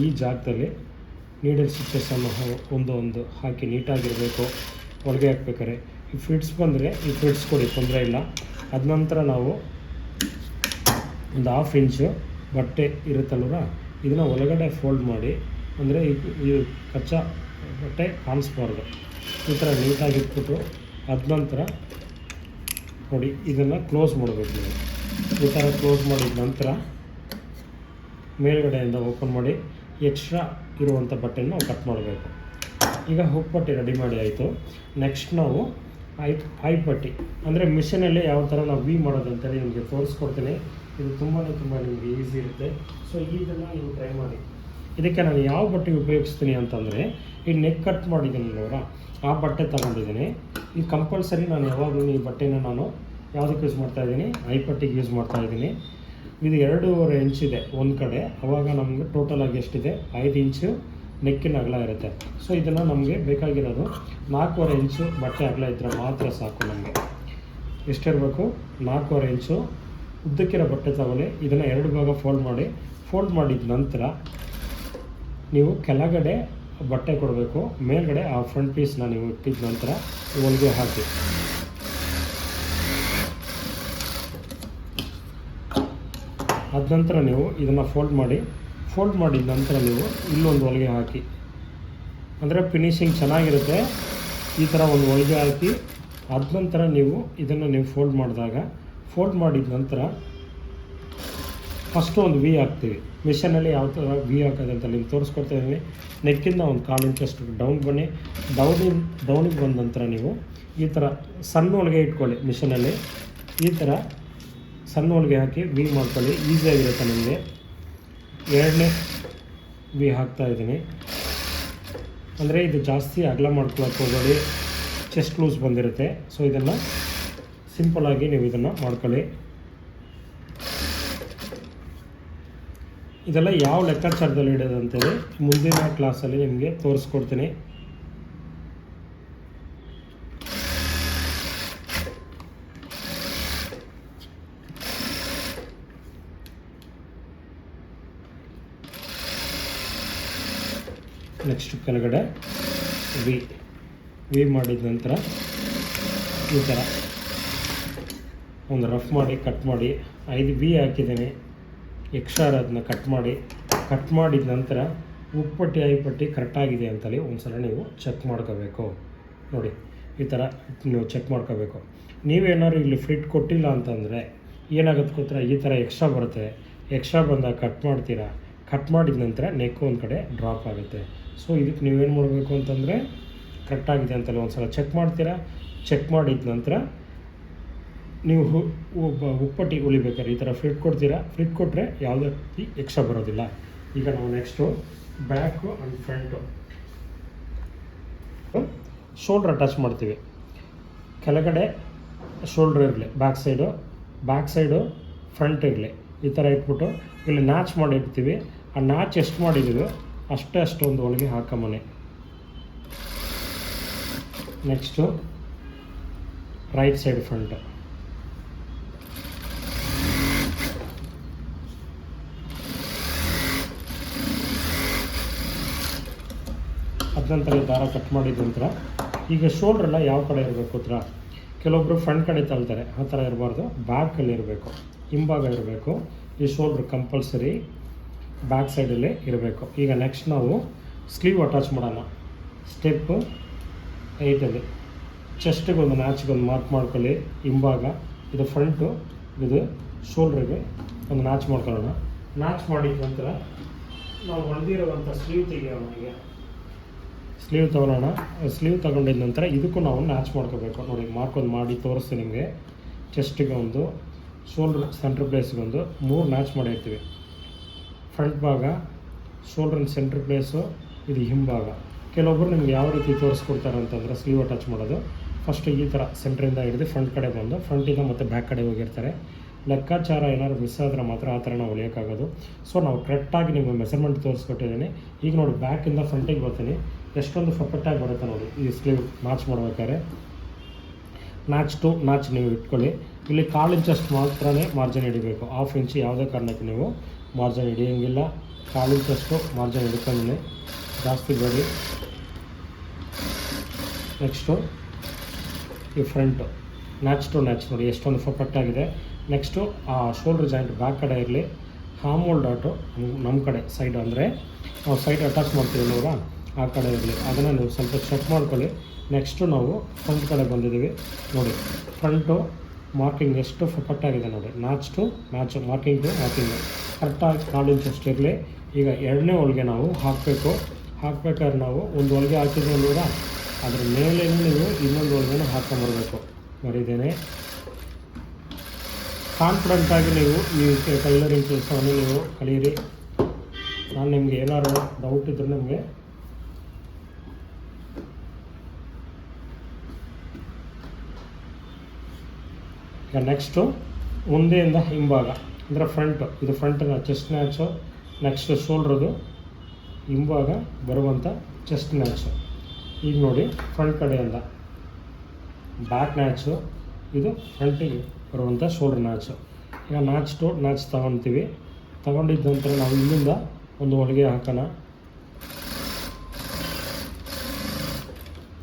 ಈ ಜಾಗದಲ್ಲಿ ನೀಡಲ್ ಸ್ಟಿಚಸ್ಸನ್ನು ಒಂದು ಹಾಕಿ ನೀಟಾಗಿರಬೇಕು. ಹೊಲಿಗೆ ಹಾಕ್ಬೇಕಾರೆ ಈ ಫಿಟ್ಸ್ ಬಂದರೆ ಈ ಫಿಟ್ಸ್ ಕೊಡಿ, ತೊಂದರೆ ಇಲ್ಲ. ಅದ ನಂತರ ನಾವು ಒಂದು 1/2 ಇಂಚು ಬಟ್ಟೆ ಇರುತ್ತಲ್ವ, ಇದನ್ನು ಒಳಗಡೆ ಫೋಲ್ಡ್ ಮಾಡಿ, ಅಂದರೆ ಈ ಕಚ್ಚಾ ಬಟ್ಟೆ ಕಾಣಿಸ್ಬಾರ್ದು, ಈ ಥರ ನೀಟಾಗಿ ಇಟ್ಬಿಟ್ಟು ಅದ ನಂತರ ನೋಡಿ ಇದನ್ನು ಕ್ಲೋಸ್ ಮಾಡಬೇಕು. ನೀವು ಈ ಥರ ಕ್ಲೋಸ್ ಮಾಡಿದ ನಂತರ ಮೇಲ್ಗಡೆಯಿಂದ ಓಪನ್ ಮಾಡಿ ಎಕ್ಸ್ಟ್ರಾ ಇರುವಂಥ ಬಟ್ಟೆನ ನಾವು ಕಟ್ ಮಾಡಬೇಕು. ಈಗ ಹುಕ್ ಪಟ್ಟಿ ರೆಡಿ ಮಾಡಿ ಆಯಿತು. ನೆಕ್ಸ್ಟ್ ನಾವು ಐಪಟ್ಟಿ ಅಂದರೆ ಮಿಷಿನಲ್ಲಿ ಯಾವ ಥರ ನಾವು ವಿ ಮಾಡೋದಂತೇಳಿ ನಿಮಗೆ ತೋರಿಸ್ಕೊಡ್ತೀನಿ. ಇದು ತುಂಬಾ ನಿಮಗೆ ಈಸಿ ಇರುತ್ತೆ. ಸೊ ಇದನ್ನು ನೀವು ಟ್ರೈ ಮಾಡಿ. ಇದಕ್ಕೆ ನಾನು ಯಾವ ಬಟ್ಟೆ ಉಪಯೋಗಿಸ್ತೀನಿ ಅಂತಂದರೆ, ಈ ನೆಕ್ ಕಟ್ ಮಾಡಿದ್ದೀನಿ ಅವರ ಆ ಬಟ್ಟೆ ತಗೊಂಡಿದ್ದೀನಿ. ಇದು ಕಂಪಲ್ಸರಿ ನಾನು ಯಾವಾಗಲೂ ಈ ಬಟ್ಟೆನ ನಾನು ಯಾವುದಕ್ಕೆ ಯೂಸ್ ಮಾಡ್ತಾಯಿದ್ದೀನಿ, ಐಪಟ್ಟಿಗೆ ಯೂಸ್ ಮಾಡ್ತಾಯಿದ್ದೀನಿ. ಇದು 2.5 ಇಂಚಿದೆ ಒಂದು ಕಡೆ, ಆವಾಗ ನಮಗೆ ಟೋಟಲಾಗಿ ಎಷ್ಟಿದೆ 5 ಇಂಚು ನೆಕ್ಕಿನ ಅಗಲ ಇರುತ್ತೆ. ಸೊ ಇದನ್ನು ನಮಗೆ ಬೇಕಾಗಿರೋದು 4.5 ಇಂಚು ಬಟ್ಟೆ ಅಗಲ ಇದ್ದರೆ ಮಾತ್ರ ಸಾಕು. ನಮಗೆ ಎಷ್ಟಿರಬೇಕು, 4.5 ಇಂಚು ಉದ್ದಕ್ಕಿರೋ ಬಟ್ಟೆ ತಗೊಳ್ಳಿ. ಇದನ್ನು 2 ಭಾಗ ಫೋಲ್ಡ್ ಮಾಡಿದ ನಂತರ ನೀವು ಕೆಳಗಡೆ ಬಟ್ಟೆ ಕೊಡಬೇಕು, ಮೇಲ್ಗಡೆ ಆ ಫ್ರಂಟ್ ಪೀಸ್ನ ನೀವು ಇಟ್ಟಿದ ನಂತರ ಹೊಲಿಗೆ ಹಾಕಿ. ಅದ ನಂತರ ನೀವು ಇದನ್ನು ಫೋಲ್ಡ್ ಮಾಡಿದ ನಂತರ ನೀವು ಇಲ್ಲೊಂದು ಹೊಲಿಗೆ ಹಾಕಿ. ಅಂದರೆ ಫಿನಿಶಿಂಗ್ ಚೆನ್ನಾಗಿರುತ್ತೆ. ಈ ಥರ ಒಂದು ಹೊಲಿಗೆ ಹಾಕಿ ಅದ ನಂತರ ನೀವು ಇದನ್ನು ಫೋಲ್ಡ್ ಮಾಡಿದ ನಂತರ ಫಸ್ಟು ಒಂದು ವಿ ಹಾಕ್ತೀವಿ. ಮಿಷನಲ್ಲಿ ಯಾವ ಥರ ವಿ ಹಾಕೋದಂತ ನಿಮ್ಗೆ ತೋರಿಸ್ಕೊಡ್ತಾ ಇದ್ದೀನಿ. ನೆಕ್ಕಿಂದ ಒಂದು 1/4 ಇಂಚಷ್ಟು ಡೌನಿಗೆ ಬಂದ ನಂತರ ನೀವು ಈ ಥರ ಸಣ್ಣ ಹೊಲಿಗೆ ಇಟ್ಕೊಳ್ಳಿ. ಮಿಷನಲ್ಲಿ ಈ ಥರ ಸಣ್ಣ ಹೊಲಿಗೆ ಹಾಕಿ ವಿ ಮಾಡ್ಕೊಳ್ಳಿ, ಈಸಿಯಾಗಿರುತ್ತೆ ನಿಮಗೆ. 2ನೇ ವಿ ಹಾಕ್ತಾಯಿದ್ದೀನಿ. ಅಂದರೆ ಇದು ಜಾಸ್ತಿ ಅಗಲ ಮಾಡ್ಕೊಳಕ್ಕೆ ಹೋಗಬೇಡಿ, ಚೆಸ್ಟ್ ಲೂಸ್ ಬಂದಿರುತ್ತೆ. ಸೊ ಇದನ್ನು ಸಿಂಪಲಾಗಿ ನೀವು ಇದನ್ನು ಮಾಡ್ಕೊಳ್ಳಿ. ಇದೆಲ್ಲ ಯಾವ ಲೆಕ್ಕಾಚಾರದಲ್ಲಿ ಇಡೋದು ಅಂತೇಳಿ ಮುಂದಿನ ಕ್ಲಾಸಲ್ಲಿ ನಿಮಗೆ ತೋರಿಸ್ಕೊಡ್ತೀನಿ. ನೆಕ್ಸ್ಟ್ ಕೆಳಗಡೆ ವಿ ಮಾಡಿದ ನಂತರ ಈ ಥರ ಒಂದು ರಫ್ ಮಾಡಿ ಕಟ್ ಮಾಡಿ 5 ವಿ ಹಾಕಿದ್ದೀನಿ. ಎಕ್ಸ್ಟ್ರಾ ಅದನ್ನ ಕಟ್ ಮಾಡಿದ ನಂತರ ಉಪ್ಪಟ್ಟಿ ಐಪಟ್ಟಿ ಕರೆಕ್ಟಾಗಿದೆ ಅಂತೇಳಿ ಒಂದ್ಸಲ ನೀವು ಚೆಕ್ ಮಾಡ್ಕೋಬೇಕು. ನೋಡಿ ಈ ಥರ ನೀವು ಚೆಕ್ ಮಾಡ್ಕೋಬೇಕು. ನೀವೇನಾದ್ರು ಇಲ್ಲಿ ಫಿಟ್ ಕೊಟ್ಟಿಲ್ಲ ಅಂತಂದರೆ ಏನಾಗುತ್ತೆ ಗೊತ್ತಾ, ಈ ಥರ ಎಕ್ಸ್ಟ್ರಾ ಬರುತ್ತೆ. ಎಕ್ಸ್ಟ್ರಾ ಬಂದಾಗ ಕಟ್ ಮಾಡಿದ ನಂತರ ನೆಕ್ ಒಂದು ಕಡೆ ಡ್ರಾಪ್ ಆಗುತ್ತೆ. ಸೊ ಇದಕ್ಕೆ ನೀವೇನು ಮಾಡಬೇಕು ಅಂತಂದರೆ ಕರೆಕ್ಟಾಗಿದೆ ಅಂತೇಳಿ ಒಂದ್ಸಲ ಚೆಕ್ ಮಾಡ್ತೀರಾ. ಚೆಕ್ ಮಾಡಿದ ನಂತರ ನೀವು ಉಪ್ಪಟ್ಟಿ ಹೊಲಿಬೇಕಾದ್ರೆ ಈ ಥರ ಫ್ಲಿಟ್ ಕೊಡ್ತೀರಾ. ಫ್ಲಿಟ್ ಕೊಟ್ಟರೆ ಯಾವುದೇ ರೀತಿ ಎಕ್ಸ್ಟ್ರಾ ಬರೋದಿಲ್ಲ. ಈಗ ನಾವು next back and front shoulder attach ಮಾಡ್ತೀವಿ. ಕೆಳಗಡೆ ಶೋಲ್ಡ್ರ್ ಇರಲಿ, ಬ್ಯಾಕ್ ಸೈಡು ಫ್ರಂಟ್ ಇರಲಿ. ಈ ಥರ ಇಟ್ಬಿಟ್ಟು ಇಲ್ಲಿ ನ್ಯಾಚ್ ಮಾಡಿರ್ತೀವಿ. ಆ ನ್ಯಾಚ್ ಎಷ್ಟು ಮಾಡಿದ್ದೀವಿ ಅಷ್ಟೊಂದು ಹೊಲಿಗೆ ಹಾಕಮನೆ. Next right side front. ಅದ ನಂತರ ದಾರ ಕಟ್ ಮಾಡಿದ ನಂತರ ಈಗ ಶೋಲ್ಡ್ರೆಲ್ಲ ಯಾವ ಕಡೆ ಇರಬೇಕು ಹತ್ರ, ಕೆಲವೊಬ್ಬರು ಫ್ರಂಟ್ ಕಡೆ ತಳ್ತಾರೆ, ಆ ಥರ ಇರಬಾರ್ದು. ಬ್ಯಾಕಲ್ಲಿ ಇರಬೇಕು, ಹಿಂಭಾಗ ಇರಬೇಕು. ಈ ಶೋಲ್ಡ್ರ್ ಕಂಪಲ್ಸರಿ ಬ್ಯಾಕ್ ಸೈಡಲ್ಲೇ ಇರಬೇಕು. ಈಗ ನೆಕ್ಸ್ಟ್ ನಾವು ಸ್ಲೀವ್ ಅಟ್ಯಾಚ್ ಮಾಡೋಣ. ಸ್ಟೆಪ್ಪು 8ಅಲ್ಲಿ ಚೆಸ್ಟಿಗೆ ಒಂದು ನ್ಯಾಚ್ಗೊಂದು ಮಾರ್ಕ್ ಮಾಡ್ಕೊಳ್ಳಿ. ಹಿಂಭಾಗ ಇದು ಫ್ರಂಟು, ಇದು ಶೋಲ್ಡ್ರಿಗೆ ಒಂದು ನ್ಯಾಚ್ ಮಾಡ್ಕೊಳ್ಳೋಣ. ನ್ಯಾಚ್ ಮಾಡಿದ ನಂತರ ನಾವು ಹೊಡೆದಿರುವಂಥ ಸ್ಲೀವ್ ತೆಗಿಯೋಣ. ಈಗ ಸ್ಲೀವ್ ತೊಗೊಳ್ಳೋಣ. ಸ್ಲೀವ್ ತೊಗೊಂಡಿದ ನಂತರ ಇದಕ್ಕೂ ನಾವು ನ್ಯಾಚ್ ಮಾಡ್ಕೋಬೇಕು. ನೋಡಿ ಮಾರ್ಕ್ ಒಂದು ಮಾಡಿ ತೋರಿಸ್ತೀನಿ ನಿಮಗೆ. ಚೆಸ್ಟಿಗೆ ಒಂದು, ಶೋಲ್ಡ್ರ್ ಸೆಂಟ್ರ್ ಪ್ಲೇಸ್ಗೊಂದು 3 ನ್ಯಾಚ್ ಮಾಡಿರ್ತೀವಿ. ಫ್ರಂಟ್ ಭಾಗ, ಶೋಲ್ಡ್ರ್ ಸೆಂಟ್ರ್ ಪ್ಲೇಸು, ಇದು ಹಿಂಭಾಗ. ಕೆಲವೊಬ್ಬರು ನಿಮ್ಗೆ ಯಾವ ರೀತಿ ತೋರಿಸ್ಕೊಡ್ತಾರೆ ಅಂತಂದರೆ ಸ್ಲೀವ್ ಅಟ್ಯಾಚ್ ಮಾಡೋದು ಫಸ್ಟ್ ಈ ಥರ ಸೆಂಟ್ರಿಂದ ಹಿಡಿದು ಫ್ರಂಟ್ ಕಡೆ ಬಂದು ಫ್ರಂಟಿಂದ ಮತ್ತು ಬ್ಯಾಕ್ ಕಡೆ ಹೋಗಿರ್ತಾರೆ. ಲೆಕ್ಕಾಚಾರ ಏನಾದ್ರು ಮಿಸ್ ಆದರೆ ಮಾತ್ರ ಆ ಥರ ನಾವು ಹೊಲಿಯೋಕ್ಕಾಗೋದು. ಸೊ ನಾವು ಕರೆಕ್ಟಾಗಿ ನಿಮಗೆ ಮೆಸರ್ಮೆಂಟ್ ತೋರಿಸ್ಕೊಟ್ಟಿದ್ದೀನಿ. ಈಗ ನೋಡಿ ಬ್ಯಾಕಿಂದ ಫ್ರಂಟಿಗೆ ಬರ್ತೀನಿ, ಎಷ್ಟೊಂದು ಪರ್ಫೆಕ್ಟಾಗಿ ಬರುತ್ತೆ ನೋಡಿ. ಈ ಸ್ಲೀವ್ ಮ್ಯಾಚ್ ಮಾಡ್ಬೇಕಾದ್ರೆ ಮ್ಯಾಚ್ ನೀವು ಇಟ್ಕೊಳ್ಳಿ. ಇಲ್ಲಿ 1/4 ಇಂಚಷ್ಟು ಮಾತ್ರನೇ ಮಾರ್ಜಿನ್ ಹಿಡಿಬೇಕು. 1/2 ಇಂಚ್ ಯಾವುದೇ ಕಾರಣಕ್ಕೆ ನೀವು ಮಾರ್ಜಿನ್ ಹಿಡಿಯೋಂಗಿಲ್ಲ. 1/4 ಇಂಚಷ್ಟು ಮಾರ್ಜಿನ್ ಹಿಡ್ಕೊಂಡ್ರೆ ಜಾಸ್ತಿ ಬೇಡಿ. ನೆಕ್ಸ್ಟು ಈ ಫ್ರಂಟು ನ್ಯಾಚ್ ನೋಡಿ ಎಷ್ಟೊಂದು ಪರ್ಫೆಕ್ಟಾಗಿದೆ. ನೆಕ್ಸ್ಟು ಆ ಶೋಲ್ಡ್ರ್ ಜಾಯಿಂಟ್ ಬ್ಯಾಕ್ ಕಡೆ ಇರಲಿ. ಹಾಮೋಲ್ ಡಾಟು ನಮ್ಮ ಕಡೆ ಸೈಡ್, ಅಂದರೆ ನಾವು ಸೈಡ್ ಅಟ್ಯಾಚ್ ಮಾಡ್ತೀವಿ ನೋಡ್ರಾ, ಆ ಕಡೆ ಇರಲಿ. ಅದನ್ನು ನೀವು ಸ್ವಲ್ಪ ಚೆಕ್ ಮಾಡ್ಕೊಳ್ಳಿ. ನೆಕ್ಸ್ಟು ನಾವು ಫ್ರಂಟ್ ಕಡೆ ಬಂದಿದ್ದೀವಿ ನೋಡಿ. ಫ್ರಂಟು ಮಾರ್ಕಿಂಗ್ ಎಷ್ಟು ಪರ್ಫೆಕ್ಟಾಗಿದೆ ನೋಡಿ. ಮ್ಯಾಚ್ ಮಾರ್ಕಿಂಗು ಕರೆಕ್ಟಾಗಿ 4 ಇಂಚಷ್ಟು ಇರಲಿ. ಈಗ 2ನೇ ಹೊಲಿಗೆ ನಾವು ಹಾಕಬೇಕಾದ್ರೆ ನಾವು ಒಂದು ಹೊಲಿಗೆ ಹಾಕಿದ್ವಿ ನೋಡ್ರಾ, ಅದ್ರ ಮೇಲೆ ನೀವು ಇನ್ನೊಂದು ಹೊಲಿಗೆನ ಹಾಕ್ಕೊಂಬರ್ಬೇಕು. ಮರಿದೇನೆ ಕಾನ್ಫಿಡೆಂಟಾಗಿ ನೀವು ಈ ಟೈಲರಿಂಗ್ ಕೆಲಸವನ್ನು ನೀವು ಕಲಿಯಿರಿ. ನಾನು ನಿಮಗೆ ಏನಾದ್ರು ಡೌಟ್ ಇದ್ದರೆ ನಿಮಗೆ ಈಗ ನೆಕ್ಸ್ಟು ಮುಂದೆಯಿಂದ ಹಿಂಭಾಗ ಅಂದರೆ ಫ್ರಂಟು, ಇದು ಫ್ರಂಟಿನ ಚೆಸ್ಟ್ ನ್ಯಾಚು. ನೆಕ್ಸ್ಟು ಶೋಲ್ಡ್ರದು ಹಿಂಭಾಗ ಬರುವಂಥ ಚೆಸ್ಟ್ ನ್ಯಾಚು. ಈಗ ನೋಡಿ ಫ್ರಂಟ್ ಕಡೆಯಿಂದ ಬ್ಯಾಕ್ ನ್ಯಾಚು, ಇದು ಫ್ರಂಟಿಗೆ ಬರುವಂಥ ಶೋಲ್ಡ್ರ್ ನ್ಯಾಚು. ಈಗ ನ್ಯಾಚ್ ತೊಗೊತೀವಿ. ತಗೊಂಡಿದ್ದ ನಂತರ ನಾವು ಇಲ್ಲಿಂದ ಒಂದು ಹೊಲಿಗೆ ಹಾಕೋಣ.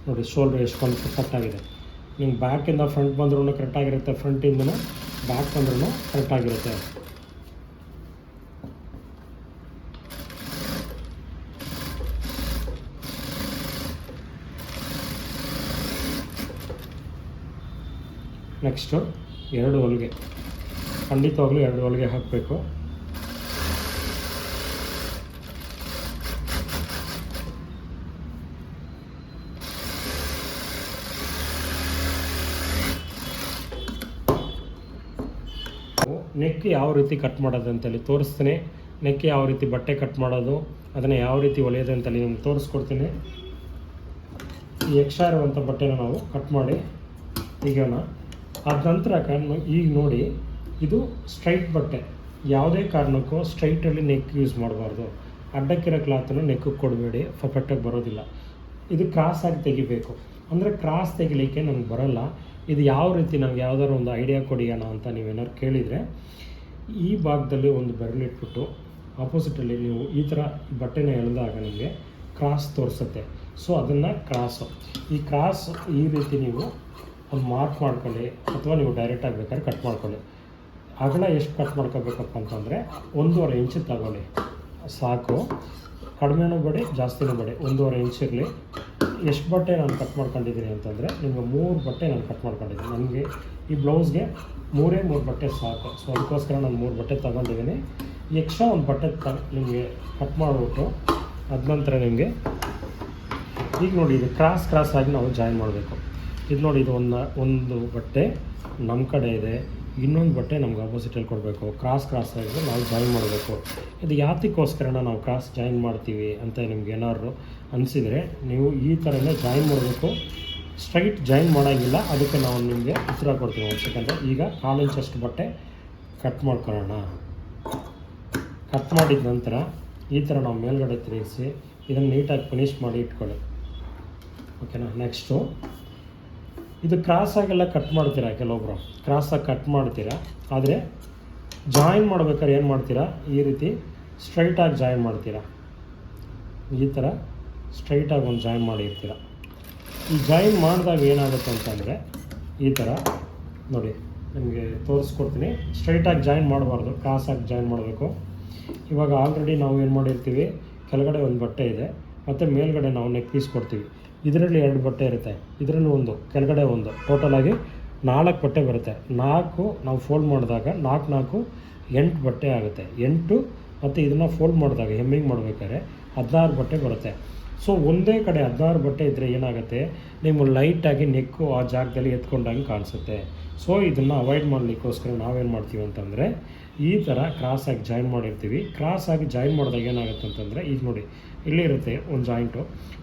ನೋಡಿ ಶೋಲ್ಡ್ರ್ ಎಷ್ಟು ಕರೆಕ್ಟಾಗಿದೆ. ನಿಮ್ಗೆ ಬ್ಯಾಕಿಂದ ಫ್ರಂಟ್ ಬಂದ್ರೂ ಕರೆಕ್ಟಾಗಿರುತ್ತೆ, ಫ್ರಂಟಿಂದನೂ ಬ್ಯಾಕ್ ಬಂದ್ರೂ ಕರೆಕ್ಟಾಗಿರುತ್ತೆ. ನೆಕ್ಸ್ಟು 2 ಹೊಲಿಗೆ, ಖಂಡಿತವಾಗ್ಲೂ 2 ಹೊಲಿಗೆ ಹಾಕಬೇಕು. ನೆಕ್ ಯಾವ ರೀತಿ ಕಟ್ ಮಾಡೋದು ಅಂತೇಳಿ ತೋರಿಸ್ತೀನಿ. ನೆಕ್ ಯಾವ ರೀತಿ ಬಟ್ಟೆ ಕಟ್ ಮಾಡೋದು, ಅದನ್ನು ಯಾವ ರೀತಿ ಹೊಲಿಯೋದು ಅಂತೇಳಿ ನಿಮ್ಗೆ ತೋರಿಸ್ಕೊಡ್ತೀನಿ. ಈ ಎಕ್ಸ್ಟ್ರಾ ಇರುವಂಥ ಬಟ್ಟೆನ ನಾವು ಕಟ್ ಮಾಡಿ ತೆಗೆಯೋಣ. ಅದ ನಂತರ ಈಗ ನೋಡಿ, ಇದು ಸ್ಟ್ರೈಟ್ ಬಟ್ಟೆ. ಯಾವುದೇ ಕಾರಣಕ್ಕೂ ಸ್ಟ್ರೈಟಲ್ಲಿ ನೆಕ್ ಯೂಸ್ ಮಾಡಬಾರ್ದು. ಅಡ್ಡಕ್ಕಿರೋ ಕ್ಲಾತನ್ನು ನೆಕ್ಕಿಗೆ ಕೊಡಬೇಡಿ, ಪರ್ಫೆಕ್ಟಾಗಿ ಬರೋದಿಲ್ಲ. ಇದು ಕ್ರಾಸಾಗಿ ತೆಗಿಬೇಕು. ಅಂದರೆ ಕ್ರಾಸ್ ತೆಗಿಲಿಕ್ಕೆ ನನಗೆ ಬರೋಲ್ಲ, ಇದು ಯಾವ ರೀತಿ ನನಗೆ ಯಾವ್ದಾದ್ರು ಒಂದು ಐಡಿಯಾ ಕೊಡಿಯೋಣ ಅಂತ ನೀವೇನಾದ್ರು ಕೇಳಿದರೆ, ಈ ಭಾಗದಲ್ಲಿ ಒಂದು ಬೆರಳಿಟ್ಬಿಟ್ಟು ಆಪೋಸಿಟಲ್ಲಿ ನೀವು ಈ ಥರ ಬಟ್ಟೆನ ಎಳೆದಾಗ ನಿಮಗೆ ಕ್ರಾಸ್ ತೋರಿಸುತ್ತೆ. ಸೊ ಅದನ್ನು ಕ್ರಾಸು, ಈ ಕ್ರಾಸ್ ಈ ರೀತಿ ನೀವು ಒಂದು ಮಾರ್ಕ್ ಮಾಡ್ಕೊಳ್ಳಿ, ಅಥವಾ ನೀವು ಡೈರೆಕ್ಟಾಗಿ ಬೇಕಾದ್ರೆ ಕಟ್ ಮಾಡ್ಕೊಳ್ಳಿ. ಅಗಲ ಎಷ್ಟು ಕಟ್ ಮಾಡ್ಕೋಬೇಕಪ್ಪ ಅಂತಂದರೆ 1.5 ಇಂಚು ತಗೊಳ್ಳಿ ಸಾಕು. ಕಡಿಮೆನೂ ಬೇಡಿ, ಜಾಸ್ತಿನೂ ಬೇಡಿ, 1.5 ಇಂಚ್ ಇರಲಿ. ಎಷ್ಟು ಬಟ್ಟೆ ನಾನು ಕಟ್ ಮಾಡ್ಕೊಂಡಿದ್ದೀನಿ ಅಂತಂದರೆ, ನಿಮಗೆ 3 ಬಟ್ಟೆ ನಾನು ಕಟ್ ಮಾಡ್ಕೊಂಡಿದ್ದೀನಿ. ನನಗೆ ಈ ಬ್ಲೌಸ್ಗೆ 3 ಬಟ್ಟೆ ಸಾಕು. ಸೊ ಅದಕ್ಕೋಸ್ಕರ ನಾನು 3 ಬಟ್ಟೆ ತೊಗೊಂಡಿದ್ದೀನಿ. ಎಕ್ಸ್ಟ್ರಾ ಒಂದು ಬಟ್ಟೆ ನಿಮಗೆ ಕಟ್ ಮಾಡಿಬಿಟ್ಟು ಅದ ನಂತರ ನಿಮಗೆ ಈಗ ನೋಡಿ, ಇದು ಕ್ರಾಸ್ ಆಗಿ ನಾವು ಜಾಯಿನ್ ಮಾಡಬೇಕು. ಇದು ನೋಡಿ, ಇದು ಒಂದು ಬಟ್ಟೆ ನಮ್ಮ ಕಡೆ ಇದೆ, ಇನ್ನೊಂದು ಬಟ್ಟೆ ನಮ್ಗೆ ಆಪೋಸಿಟಲ್ಲಿ ಕೊಡಬೇಕು. ಕ್ರಾಸ್ ಆಗಿ ನಾವು ಜಾಯಿನ್ ಮಾಡಬೇಕು. ಇದು ಯಾತಕ್ಕೋಸ್ಕರನ ನಾವು ಕ್ರಾಸ್ ಜಾಯಿನ್ ಮಾಡ್ತೀವಿ ಅಂತ ನಿಮ್ಗೆ ಏನಾದ್ರು ಅನಿಸಿದರೆ, ನೀವು ಈ ಥರನೇ ಜಾಯಿನ್ ಮಾಡಬೇಕು. ಸ್ಟ್ರೈಟ್ ಜಾಯಿನ್ ಮಾಡೋಂಗಿಲ್ಲ. ಅದಕ್ಕೆ ನಾವು ನಿಮಗೆ ಉತ್ತರ ಕೊಡ್ತೀವಿ. ಒಂದು ಸೆಕೆಂಡ್. ಈಗ 1/4 ಇಂಚಷ್ಟು ಬಟ್ಟೆ ಕಟ್ ಮಾಡ್ಕೊಳ್ಳೋಣ. ಕಟ್ ಮಾಡಿದ ನಂತರ ಈ ಥರ ನಾವು ಮೇಲ್ಗಡೆ ತಿರುಗಿಸಿ ಇದನ್ನು ನೀಟಾಗಿ ಫಿನಿಶ್ ಮಾಡಿ ಇಟ್ಕೊಳ್ಳಿ. ಓಕೆನಾ. ನೆಕ್ಸ್ಟು ಇದು ಕ್ರಾಸಾಗೆಲ್ಲ ಕಟ್ ಮಾಡ್ತೀರಾ, ಕೆಲವೊಬ್ಬರು ಕ್ರಾಸಾಗಿ ಕಟ್ ಮಾಡ್ತೀರಾ. ಆದರೆ ಜಾಯಿನ್ ಮಾಡ್ಬೇಕಾದ್ರೆ ಏನು ಮಾಡ್ತೀರಾ, ಈ ರೀತಿ ಸ್ಟ್ರೈಟಾಗಿ ಜಾಯಿನ್ ಮಾಡ್ತೀರಾ. ಈ ಥರ ಸ್ಟ್ರೈಟಾಗಿ ಒಂದು ಜಾಯಿನ್ ಮಾಡಿರ್ತೀರ. ಈ ಜಾಯಿನ್ ಮಾಡಿದಾಗ ಏನಾಗುತ್ತೆ ಅಂತಂದರೆ, ಈ ಥರ ನೋಡಿ ನಿಮಗೆ ತೋರಿಸ್ಕೊಡ್ತೀನಿ. ಸ್ಟ್ರೈಟಾಗಿ ಜಾಯಿನ್ ಮಾಡಬಾರ್ದು, ಕ್ರಾಸಾಗಿ ಜಾಯಿನ್ ಮಾಡಬೇಕು. ಇವಾಗ ಆಲ್ರೆಡಿ ನಾವು ಏನು ಮಾಡಿರ್ತೀವಿ, ಕೆಳಗಡೆ ಒಂದು ಬಟ್ಟೆ ಇದೆ ಮತ್ತು ಮೇಲ್ಗಡೆ ನಾವು ನೆಕ್ ಪೀಸ್ ಕೊಡ್ತೀವಿ. ಇದರಲ್ಲಿ 2 ಬಟ್ಟೆ ಇರುತ್ತೆ, ಇದರಲ್ಲಿ ಒಂದು, ಕೆಳಗಡೆ ಒಂದು, ಟೋಟಲಾಗಿ 4 ಬಟ್ಟೆ ಬರುತ್ತೆ. 4 ನಾವು ಫೋಲ್ಡ್ ಮಾಡಿದಾಗ 4 8 ಬಟ್ಟೆ ಆಗುತ್ತೆ. 8 ಮತ್ತು ಇದನ್ನು ಫೋಲ್ಡ್ ಮಾಡಿದಾಗ ಹೆಮ್ಮಿಂಗ್ ಮಾಡಬೇಕಾದ್ರೆ 16 ಬಟ್ಟೆ ಬರುತ್ತೆ. ಸೊ ಒಂದೇ ಕಡೆ 16 ಬಟ್ಟೆ ಇದ್ದರೆ ಏನಾಗುತ್ತೆ, ನೀವು ಲೈಟಾಗಿ ನೆಕ್ಕು ಆ ಜಾಗದಲ್ಲಿ ಎತ್ಕೊಂಡಂಗೆ ಕಾಣಿಸುತ್ತೆ. ಸೊ ಇದನ್ನು ಅವಾಯ್ಡ್ ಮಾಡಲಿಕ್ಕೋಸ್ಕರ ನಾವೇನು ಮಾಡ್ತೀವಿ ಅಂತಂದರೆ, ಈ ಥರ ಕ್ರಾಸಾಗಿ ಜಾಯಿನ್ ಮಾಡಿರ್ತೀವಿ. ಕ್ರಾಸಾಗಿ ಜಾಯಿನ್ ಮಾಡಿದಾಗ ಏನಾಗುತ್ತೆ ಅಂತಂದರೆ, ಈಗ ನೋಡಿ ಇಲ್ಲಿರುತ್ತೆ ಒಂದು ಜಾಯಿಂಟು.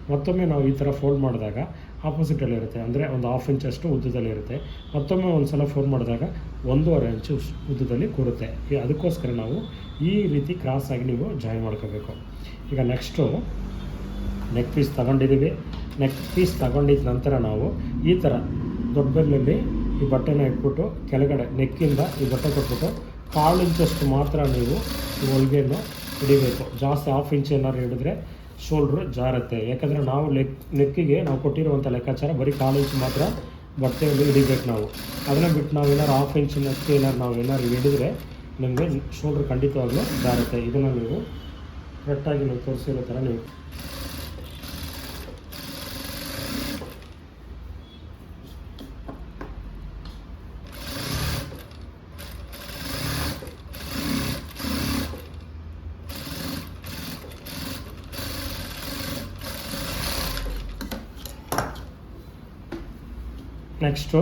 ಮತ್ತೊಮ್ಮೆ ನಾವು ಈ ಥರ ಫೋಲ್ಡ್ ಮಾಡಿದಾಗ ಆಪೋಸಿಟಲ್ಲಿರುತ್ತೆ, ಅಂದರೆ ಒಂದು 1/2 ಇಂಚಷ್ಟು ಉದ್ದದಲ್ಲಿರುತ್ತೆ. ಮತ್ತೊಮ್ಮೆ ಒಂದು ಸಲ ಫೋಲ್ಡ್ ಮಾಡಿದಾಗ 1.5 ಇಂಚು ಉದ್ದದಲ್ಲಿ ಕೂರುತ್ತೆ. ಅದಕ್ಕೋಸ್ಕರ ನಾವು ಈ ರೀತಿ ಕ್ರಾಸಾಗಿ ನೀವು ಜಾಯಿನ್ ಮಾಡ್ಕೋಬೇಕು. ಈಗ ನೆಕ್ಸ್ಟು ನೆಕ್ ಪೀಸ್ ತಗೊಂಡಿದ್ದೀವಿ. ನೆಕ್ ಪೀಸ್ ತಗೊಂಡಿದ್ದ ನಂತರ ನಾವು ಈ ಥರ ದೊಡ್ಡ ಬೆರಳಲ್ಲಿ ಈ ಬಟ್ಟೆನ ಇಟ್ಬಿಟ್ಟು ಕೆಳಗಡೆ ನೆಕ್ಕಿಂದ ಈ ಬಟ್ಟೆ ಕೊಟ್ಬಿಟ್ಟು 1/4 ಇಂಚಷ್ಟು ಮಾತ್ರ ನೀವು ಈ ಹೊಲಿಗೆಯನ್ನು ಹಿಡಿಬೇಕು. ಜಾಸ್ತಿ 1/2 ಇಂಚ್ ಏನಾದ್ರು ಹಿಡಿದ್ರೆ ಶೋಲ್ಡ್ರು ಜಾರುತ್ತೆ. ಯಾಕಂದರೆ ನಾವು ನೆಕ್ಕಿಗೆ ನಾವು ಕೊಟ್ಟಿರುವಂಥ ಲೆಕ್ಕಾಚಾರ ಬರೀ 1/4 ಇಂಚ್ ಮಾತ್ರ ಬಟ್ಟೆಯಲ್ಲಿ ಹಿಡಿಬೇಕು ನಾವು. ಅದನ್ನು ಬಿಟ್ಟು ನಾವು ಏನಾದ್ರು 1/2 ಇಂಚ್ ನೆಕ್ ನಾವು ಏನಾದ್ರು ಹಿಡಿದ್ರೆ ನಿಮಗೆ ಶೋಲ್ಡ್ರ್ ಖಂಡಿತವಾಗ್ಲೂ ಜಾರುತ್ತೆ. ಇದನ್ನು ನೀವು ಕರೆಕ್ಟಾಗಿ ನೀವು ತೋರಿಸಿರೋ ಥರ ನೀವು ನೆಕ್ಸ್ಟು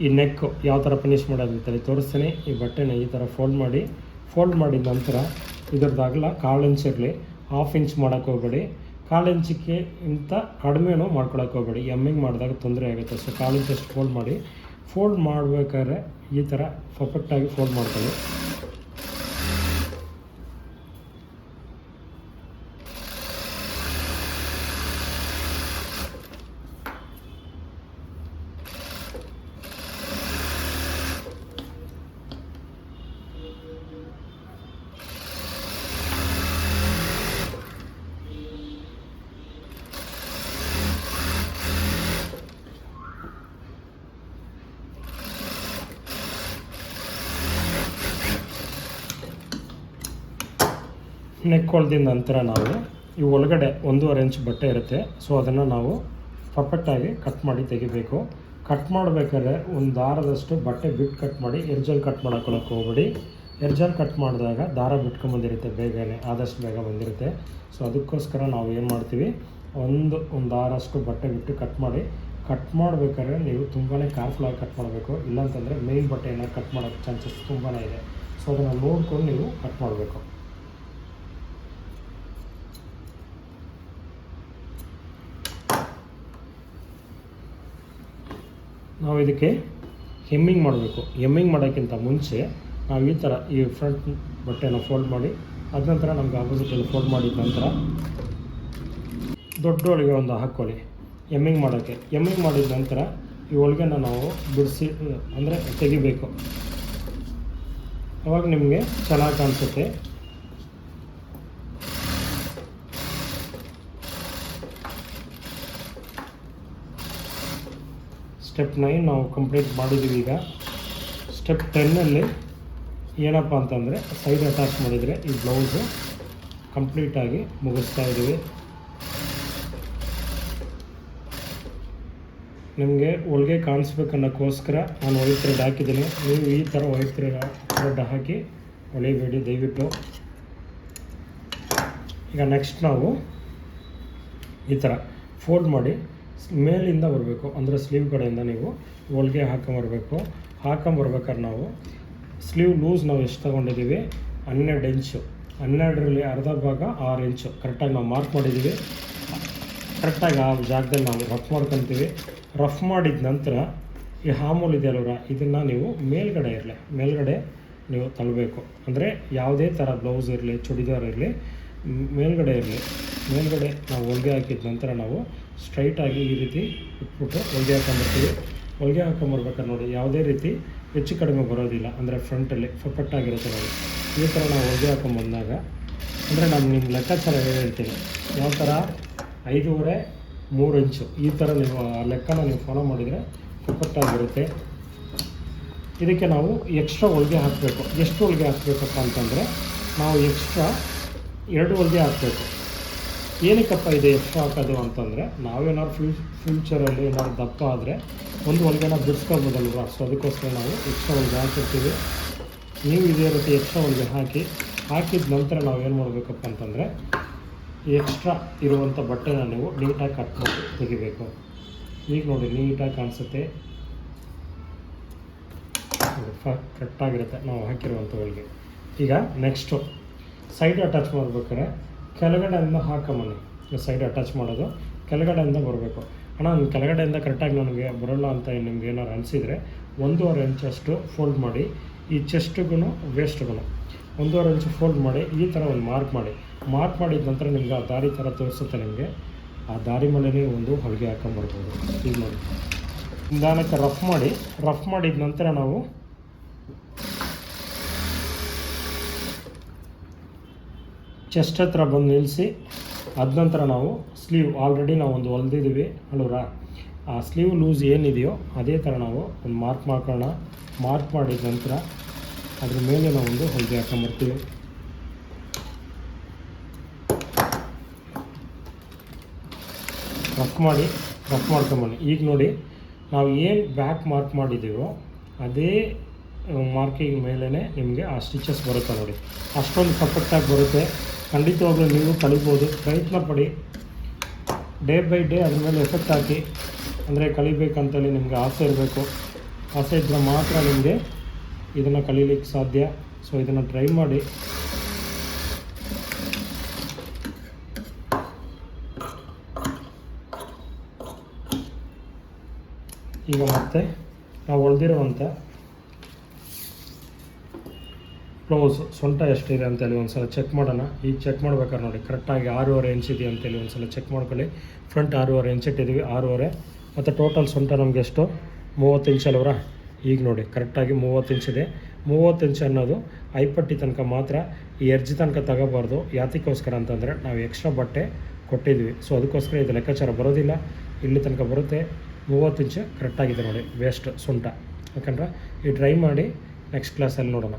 ಈ ನೆಕ್ಕು ಯಾವ ಥರ ಫಿನಿಷ್ ಮಾಡೋದು ಅಂತೇಳಿ ತೋರಿಸ್ತೀನಿ. ಈ ಬಟ್ಟೆನ ಈ ಥರ ಫೋಲ್ಡ್ ಮಾಡಿದ ನಂತರ ಇದ್ರದ್ದು ಅಗಲ 1/4 ಇಂಚ್ ಇರಲಿ, 1/2 ಇಂಚ್ ಮಾಡೋಕ್ಕೆ ಹೋಗಬೇಡಿ. 1/4 ಇಂಚಿಗೆ ಇಂಥ ಕಡಿಮೆನೂ ಮಾಡ್ಕೊಳಕ್ಕೆ ಹೋಗಬೇಡಿ, ಎಮ್ಮಿಂಗ್ ಮಾಡಿದಾಗ ತೊಂದರೆ ಆಗುತ್ತೆ. ಸೊ 1/4 ಇಂಚಷ್ಟು ಫೋಲ್ಡ್ ಮಾಡಿ ಫೋಲ್ಡ್ ಮಾಡಬೇಕಾದ್ರೆ ಈ ಥರ ಪರ್ಫೆಕ್ಟಾಗಿ ಫೋಲ್ಡ್ ಮಾಡ್ಕೊಳ್ಳಿ. ನೆಕ್ ಹೊಲ್ದಿದ ನಂತರ ನಾವು ಈ ಒಳಗಡೆ 1.5 ಇಂಚ್ ಬಟ್ಟೆ ಇರುತ್ತೆ. ಸೊ ಅದನ್ನು ನಾವು ಪರ್ಫೆಕ್ಟಾಗಿ ಕಟ್ ಮಾಡಿ ತೆಗಿಬೇಕು. ಕಟ್ ಮಾಡಬೇಕಾದ್ರೆ ಒಂದು ದಾರದಷ್ಟು ಬಟ್ಟೆ ಬಿಟ್ಟು ಕಟ್ ಮಾಡಿ, ಎರ್ಜಲ್ಲಿ ಕಟ್ ಮಾಡೋಕ್ಕೆ ಹೋಗ್ಬೇಡಿ. ಎರ್ಜಲ್ಲಿ ಕಟ್ ಮಾಡಿದಾಗ ದಾರ ಬಿಟ್ಕೊಂಬಂದಿರುತ್ತೆ, ಬೇಗನೆ ಆದಷ್ಟು ಬೇಗ ಬಂದಿರುತ್ತೆ. ಸೊ ಅದಕ್ಕೋಸ್ಕರ ನಾವು ಏನು ಮಾಡ್ತೀವಿ, ಒಂದು ದಾರಷ್ಟು ಬಟ್ಟೆ ಬಿಟ್ಟು ಕಟ್ ಮಾಡಿ. ಕಟ್ ಮಾಡಬೇಕಾದ್ರೆ ನೀವು ತುಂಬಾ ಕೇರ್ಫುಲ್ಲಾಗಿ ಕಟ್ ಮಾಡಬೇಕು, ಇಲ್ಲಾಂತಂದರೆ ಮೇನ್ ಬಟ್ಟೆಯನ್ನು ಕಟ್ ಮಾಡೋಕ್ಕೆ ಚಾನ್ಸಸ್ ತುಂಬಾ ಇದೆ. ಸೊ ಅದನ್ನು ನೋಡ್ಕೊಂಡು ನೀವು ಕಟ್ ಮಾಡಬೇಕು. ನಾವು ಇದಕ್ಕೆ ಹೆಮ್ಮಿಂಗ್ ಮಾಡಬೇಕು. ಹೆಮ್ಮಿಂಗ್ ಮಾಡೋಕ್ಕಿಂತ ಮುಂಚೆ ನಾವು ಈ ಥರ ಈ ಫ್ರಂಟ್ ಬಟ್ಟೆನ ಫೋಲ್ಡ್ ಮಾಡಿ, ಅದ ನಂತರ ನಮ್ಗೆ ಆಪೋಸಿಟಲ್ಲಿ ಫೋಲ್ಡ್ ಮಾಡಿದ ನಂತರ ದೊಡ್ಡ ಹೊಲಿಗೆ ಒಂದು ಹಾಕ್ಕೊಳ್ಳಿ ಹೆಮ್ಮಿಂಗ್ ಮಾಡೋಕ್ಕೆ. ಹೆಮ್ಮಿಂಗ್ ಮಾಡಿದ ನಂತರ ಈ ಹೊಲಿಗೆನ ನಾವು ಬಿಡಿಸಿ ಅಂದರೆ ತೆಗಿಬೇಕು. ಅವಾಗ ನಿಮಗೆ ಚೆನ್ನಾಗಿ ಕಾಣಿಸುತ್ತೆ. ಸ್ಟೆಪ್ 9 ನಾವು ಕಂಪ್ಲೀಟ್ ಮಾಡಿದ್ದೀವಿ. ಈಗ ಸ್ಟೆಪ್ 10ನಲ್ಲಿ ಏನಪ್ಪ ಅಂತಂದರೆ ಸೈಡ್ ಅಟ್ಯಾಚ್ ಮಾಡಿದರೆ ಈ ಬ್ಲೌಸು ಕಂಪ್ಲೀಟಾಗಿ ಮುಗಿಸ್ತಾ ಇದ್ದೀವಿ. ನಿಮಗೆ ಹೊಲಿಗೆ ಕಾಣಿಸ್ಬೇಕನ್ನೋಕ್ಕೋಸ್ಕರ ನಾನು ವೈಟ್ ಥ್ರೆಡ್ ಹಾಕಿದ್ದೀನಿ. ನೀವು ಈ ಥರ ವೈಟ್ ಥ್ರೆಡ್ ಹಾಕಿ ಹೊಲಿಬೇಡಿ ದಯವಿಟ್ಟು. ಈಗ ನೆಕ್ಸ್ಟ್ ನಾವು ಈ ಥರ ಫೋಲ್ಡ್ ಮಾಡಿ ಮೇಲಿಂದ ಬರಬೇಕು, ಅಂದರೆ ಸ್ಲೀವ್ ಕಡೆಯಿಂದ ನೀವು ಹೊಲಿಗೆ ಹಾಕೊಂಬರ್ಬೇಕು. ಹಾಕೊಂಬರ್ಬೇಕಾದ್ರೆ ನಾವು ಸ್ಲೀವ್ ಲೂಸ್ ನಾವು ಎಷ್ಟು ತೊಗೊಂಡಿದ್ದೀವಿ, 12 ಇಂಚು. 12ರಲ್ಲಿ ಅರ್ಧ ಭಾಗ 6 ಇಂಚು ಕರೆಕ್ಟಾಗಿ ನಾವು ಮಾರ್ಕ್ ಮಾಡಿದ್ದೀವಿ. ಕರೆಕ್ಟಾಗಿ ಆ ಜಾಗದಲ್ಲಿ ನಾವು ರಫ್ ಮಾಡ್ಕೊತೀವಿ. ರಫ್ ಮಾಡಿದ ನಂತರ ಈ ಹಾಮೂಲ್ ಇದೆಯಲ್ವ, ಇದನ್ನು ನೀವು ಮೇಲ್ಗಡೆ ನೀವು ತಳ್ಳಬೇಕು. ಅಂದರೆ ಯಾವುದೇ ಥರ ಬ್ಲೌಸ್ ಇರಲಿ, ಚೂಡಿದಾರ್ ಇರಲಿ, ಮೇಲ್ಗಡೆ ನಾವು ಹೊಲಿಗೆ ಹಾಕಿದ ನಂತರ ನಾವು ಸ್ಟ್ರೈಟಾಗಿ ಈ ರೀತಿ ಇಟ್ಬಿಟ್ಟು ಹೊಲಿಗೆ ಹಾಕೊಂಬರ್ತೀವಿ. ಹೊಲಿಗೆ ಹಾಕೊಂಬರ್ಬೇಕಾದ್ರೆ ನೋಡಿ ಯಾವುದೇ ರೀತಿ ಹೆಚ್ಚು ಕಡಿಮೆ ಬರೋದಿಲ್ಲ, ಅಂದರೆ ಫ್ರಂಟಲ್ಲಿ ಪರ್ಫೆಕ್ಟಾಗಿರುತ್ತೆ. ನೋಡಿ ಈ ಥರ ನಾವು ಹೊಲಿಗೆ ಹಾಕೊಂಬಂದಾಗ, ಅಂದರೆ ನಾನು ನಿಮ್ಮ ಲೆಕ್ಕಾಚಾರ ಹೇಳ್ತೀನಿ, ಯಾವ ಥರ 5.5 3 ಇಂಚು ಈ ಥರ ನೀವು ಆ ಲೆಕ್ಕನ ನೀವು ಫಾಲೋ ಮಾಡಿದರೆ ಪರ್ಫೆಕ್ಟಾಗಿರುತ್ತೆ. ಇದಕ್ಕೆ ನಾವು ಎಕ್ಸ್ಟ್ರಾ ಹೊಲಿಗೆ ಹಾಕಬೇಕು. ಎಷ್ಟು ಹೊಲಿಗೆ ಹಾಕಬೇಕಪ್ಪ ಅಂತಂದರೆ ನಾವು ಎಕ್ಸ್ಟ್ರಾ 2 ಹೊಲಿಗೆ ಹಾಕಬೇಕು. ಏನಕ್ಕಪ್ಪ ಇದೆ ಎಕ್ಸ್ಟ್ರಾ ಹಾಕೋದು ಅಂತಂದರೆ, ನಾವೇನಾದ್ರು ಫ್ಯೂಚರಲ್ಲಿ ಏನಾದ್ರು ದಪ್ಪ ಆದರೆ ಒಂದು ಹೊಲಿಗೆನ ಬಿಡಿಸ್ಕೋಬೋದಲ್ವ. ಸೊ ಅದಕ್ಕೋಸ್ಕರ ನಾವು ಎಕ್ಸ್ಟ್ರಾ ಹೊಲಿಗೆ ಹಾಕಿರ್ತೀವಿ. ನೀವು ಇದೇ ರೀತಿ ಎಕ್ಸ್ಟ್ರಾ ಹೊಲಿಗೆ ಹಾಕಿದ ನಂತರ ನಾವು ಏನು ಮಾಡಬೇಕಪ್ಪ ಅಂತಂದರೆ, ಎಕ್ಸ್ಟ್ರಾ ಇರುವಂಥ ಬಟ್ಟೆನ ನೀವು ನೀಟಾಗಿ ಕಟ್ ಮಾಡಿ ತೆಗಿಬೇಕು. ಈಗ ನೋಡಿ ನೀಟಾಗಿ ಕಾಣಿಸುತ್ತೆ, ಕರೆಕ್ಟಾಗಿರುತ್ತೆ ನಾವು ಹಾಕಿರುವಂಥ ಹೊಲಿಗೆ. ಈಗ ನೆಕ್ಸ್ಟು ಸೈಡ್ ಅಟ್ಯಾಚ್ ಮಾಡ್ಬೇಕಾದ್ರೆ ಕೆಳಗಡೆಯಿಂದ ಹಾಕೊಂಬನ್ನಿ. ಸೈಡ್ ಅಟ್ಯಾಚ್ ಮಾಡೋದು ಕೆಳಗಡೆಯಿಂದ ಬರಬೇಕು. ಅಣ್ಣ ನಾನು ಕೆಳಗಡೆಯಿಂದ ಕರೆಕ್ಟಾಗಿ ನನಗೆ ಬರೋಲ್ಲ ಅಂತ ನಿಮ್ಗೆ ಏನಾರು ಅನಿಸಿದರೆ 1.5 ಇಂಚಷ್ಟು ಫೋಲ್ಡ್ ಮಾಡಿ, ಈ ಚೆಸ್ಟ್ಗೂ ವೇಸ್ಟ್ಗೂ 1.5 ಇಂಚು ಫೋಲ್ಡ್ ಮಾಡಿ ಈ ಥರ ಒಂದು ಮಾರ್ಕ್ ಮಾಡಿದ ನಂತರ ನಿಮ್ಗೆ ಆ ದಾರಿ ಥರ ತೋರಿಸುತ್ತೆ. ನಿಮಗೆ ಆ ದಾರಿ ಮೇಲೇ ಒಂದು ಹೊಲಿಗೆ ಹಾಕೊಂಬರ್ಬೋದು. ಈಗ ನೋಡಿ ನಿಧಾನಕ್ಕೆ ರಫ್ ಮಾಡಿದ ನಂತರ ನಾವು ಚೆಸ್ಟ್ ಹತ್ರ ಬಂದು ನಿಲ್ಲಿಸಿ, ಅದ ನಂತರ ನಾವು ಸ್ಲೀವ್ ಆಲ್ರೆಡಿ ನಾವು ಒಂದು ಹೊಲ್ದಿದ್ದೀವಿ ಅಲ್ವರಾ, ಆ ಸ್ಲೀವ್ ಲೂಸ್ ಏನಿದೆಯೋ ಅದೇ ಥರ ನಾವು ಒಂದು ಮಾರ್ಕ್ ಮಾಡ್ಕೊಳ್ಳೋಣ. ಮಾರ್ಕ್ ಮಾಡಿದ ನಂತರ ಅದ್ರ ಮೇಲೆ ನಾವು ಒಂದು ಹೊಲಿಗೆ ಹಾಕೊಂಬರ್ತೀವಿ. ರಫ್ ಮಾಡ್ಕೊಂಬನ್ನಿ. ಈಗ ನೋಡಿ ನಾವು ಏನು ಬ್ಯಾಕ್ ಮಾರ್ಕ್ ಮಾಡಿದ್ದೀವೋ ಅದೇ ಮಾರ್ಕಿಂಗ್ ಮೇಲೇ ನಿಮಗೆ ಆ ಸ್ಟಿಚಸ್ ಬರುತ್ತೆ ನೋಡಿ. ಅಷ್ಟೊಂದು ಪರ್ಫೆಕ್ಟಾಗಿ ಬರುತ್ತೆ. ಖಂಡಿತವಾಗ್ಲೂ ನೀವು ಕಲಿಬೋದು, ಪ್ರಯತ್ನ ಪಡಿ. ಡೇ ಬೈ ಡೇ ಅದ್ರ ಮೇಲೆ ಎಫೆಕ್ಟ್ ಹಾಕಿ, ಅಂದರೆ ಕಲಿಬೇಕಂತೇಳಿ ನಿಮಗೆ ಆಸೆ ಇರಬೇಕು. ಆಸೆ ಇದ್ದರೆ ಮಾತ್ರ ನಿಮಗೆ ಇದನ್ನು ಕಲೀಲಿಕ್ಕೆ ಸಾಧ್ಯ. ಸೊ ಇದನ್ನು ಟ್ರೈ ಮಾಡಿ. ಈಗ ಮತ್ತೆ ನಾವು ಹೊಲ್ದಿರೋವಂಥ ಬ್ಲೌಸ್ ಸೊಂಟ ಎಷ್ಟಿದೆ ಅಂತೇಳಿ ಒಂದು ಸಲ ಚೆಕ್ ಮಾಡೋಣ. ಈಗ ಚೆಕ್ ಮಾಡ್ಬೇಕಾದ್ರೆ ನೋಡಿ ಕರೆಕ್ಟಾಗಿ 6.5 ಇಂಚ್ ಇದೆ ಅಂತೇಳಿ ಒಂದು ಸಲ ಚೆಕ್ ಮಾಡ್ಕೊಳ್ಳಿ. ಫ್ರಂಟ್ 6.5 ಇಂಚ್ ಇಟ್ಟಿದ್ದೀವಿ, 6.5. ಮತ್ತು ಟೋಟಲ್ ಸೊಂಟ ನಮಗೆ ಎಷ್ಟು 30 ಇಂಚ್ ಅಲ್ವರ. ಈಗ ನೋಡಿ ಕರೆಕ್ಟಾಗಿ 30 ಇಂಚ್ ಇದೆ. 30 ಇಂಚ್ ಅನ್ನೋದು ಐಪಟ್ಟಿ ತನಕ ಮಾತ್ರ, ಈ ಎರ್ಜಿ ತನಕ ತಗೋಬಾರ್ದು. ಯಾತಕ್ಕೋಸ್ಕರ ಅಂತಂದರೆ ನಾವು ಎಕ್ಸ್ಟ್ರಾ ಬಟ್ಟೆ ಕೊಟ್ಟಿದ್ವಿ, ಸೊ ಅದಕ್ಕೋಸ್ಕರ ಇದು ಲೆಕ್ಕಾಚಾರ ಬರೋದಿಲ್ಲ. ಇಲ್ಲಿ ತನಕ ಬರುತ್ತೆ. 30 ಇಂಚ್ ಕರೆಕ್ಟಾಗಿದೆ ನೋಡಿ ವೇಸ್ಟ್ ಸೊಂಟ. ಯಾಕಂದ್ರೆ ಈ ಟ್ರೈ ಮಾಡಿ ನೆಕ್ಸ್ಟ್ ಕ್ಲಾಸಲ್ಲಿ ನೋಡೋಣ.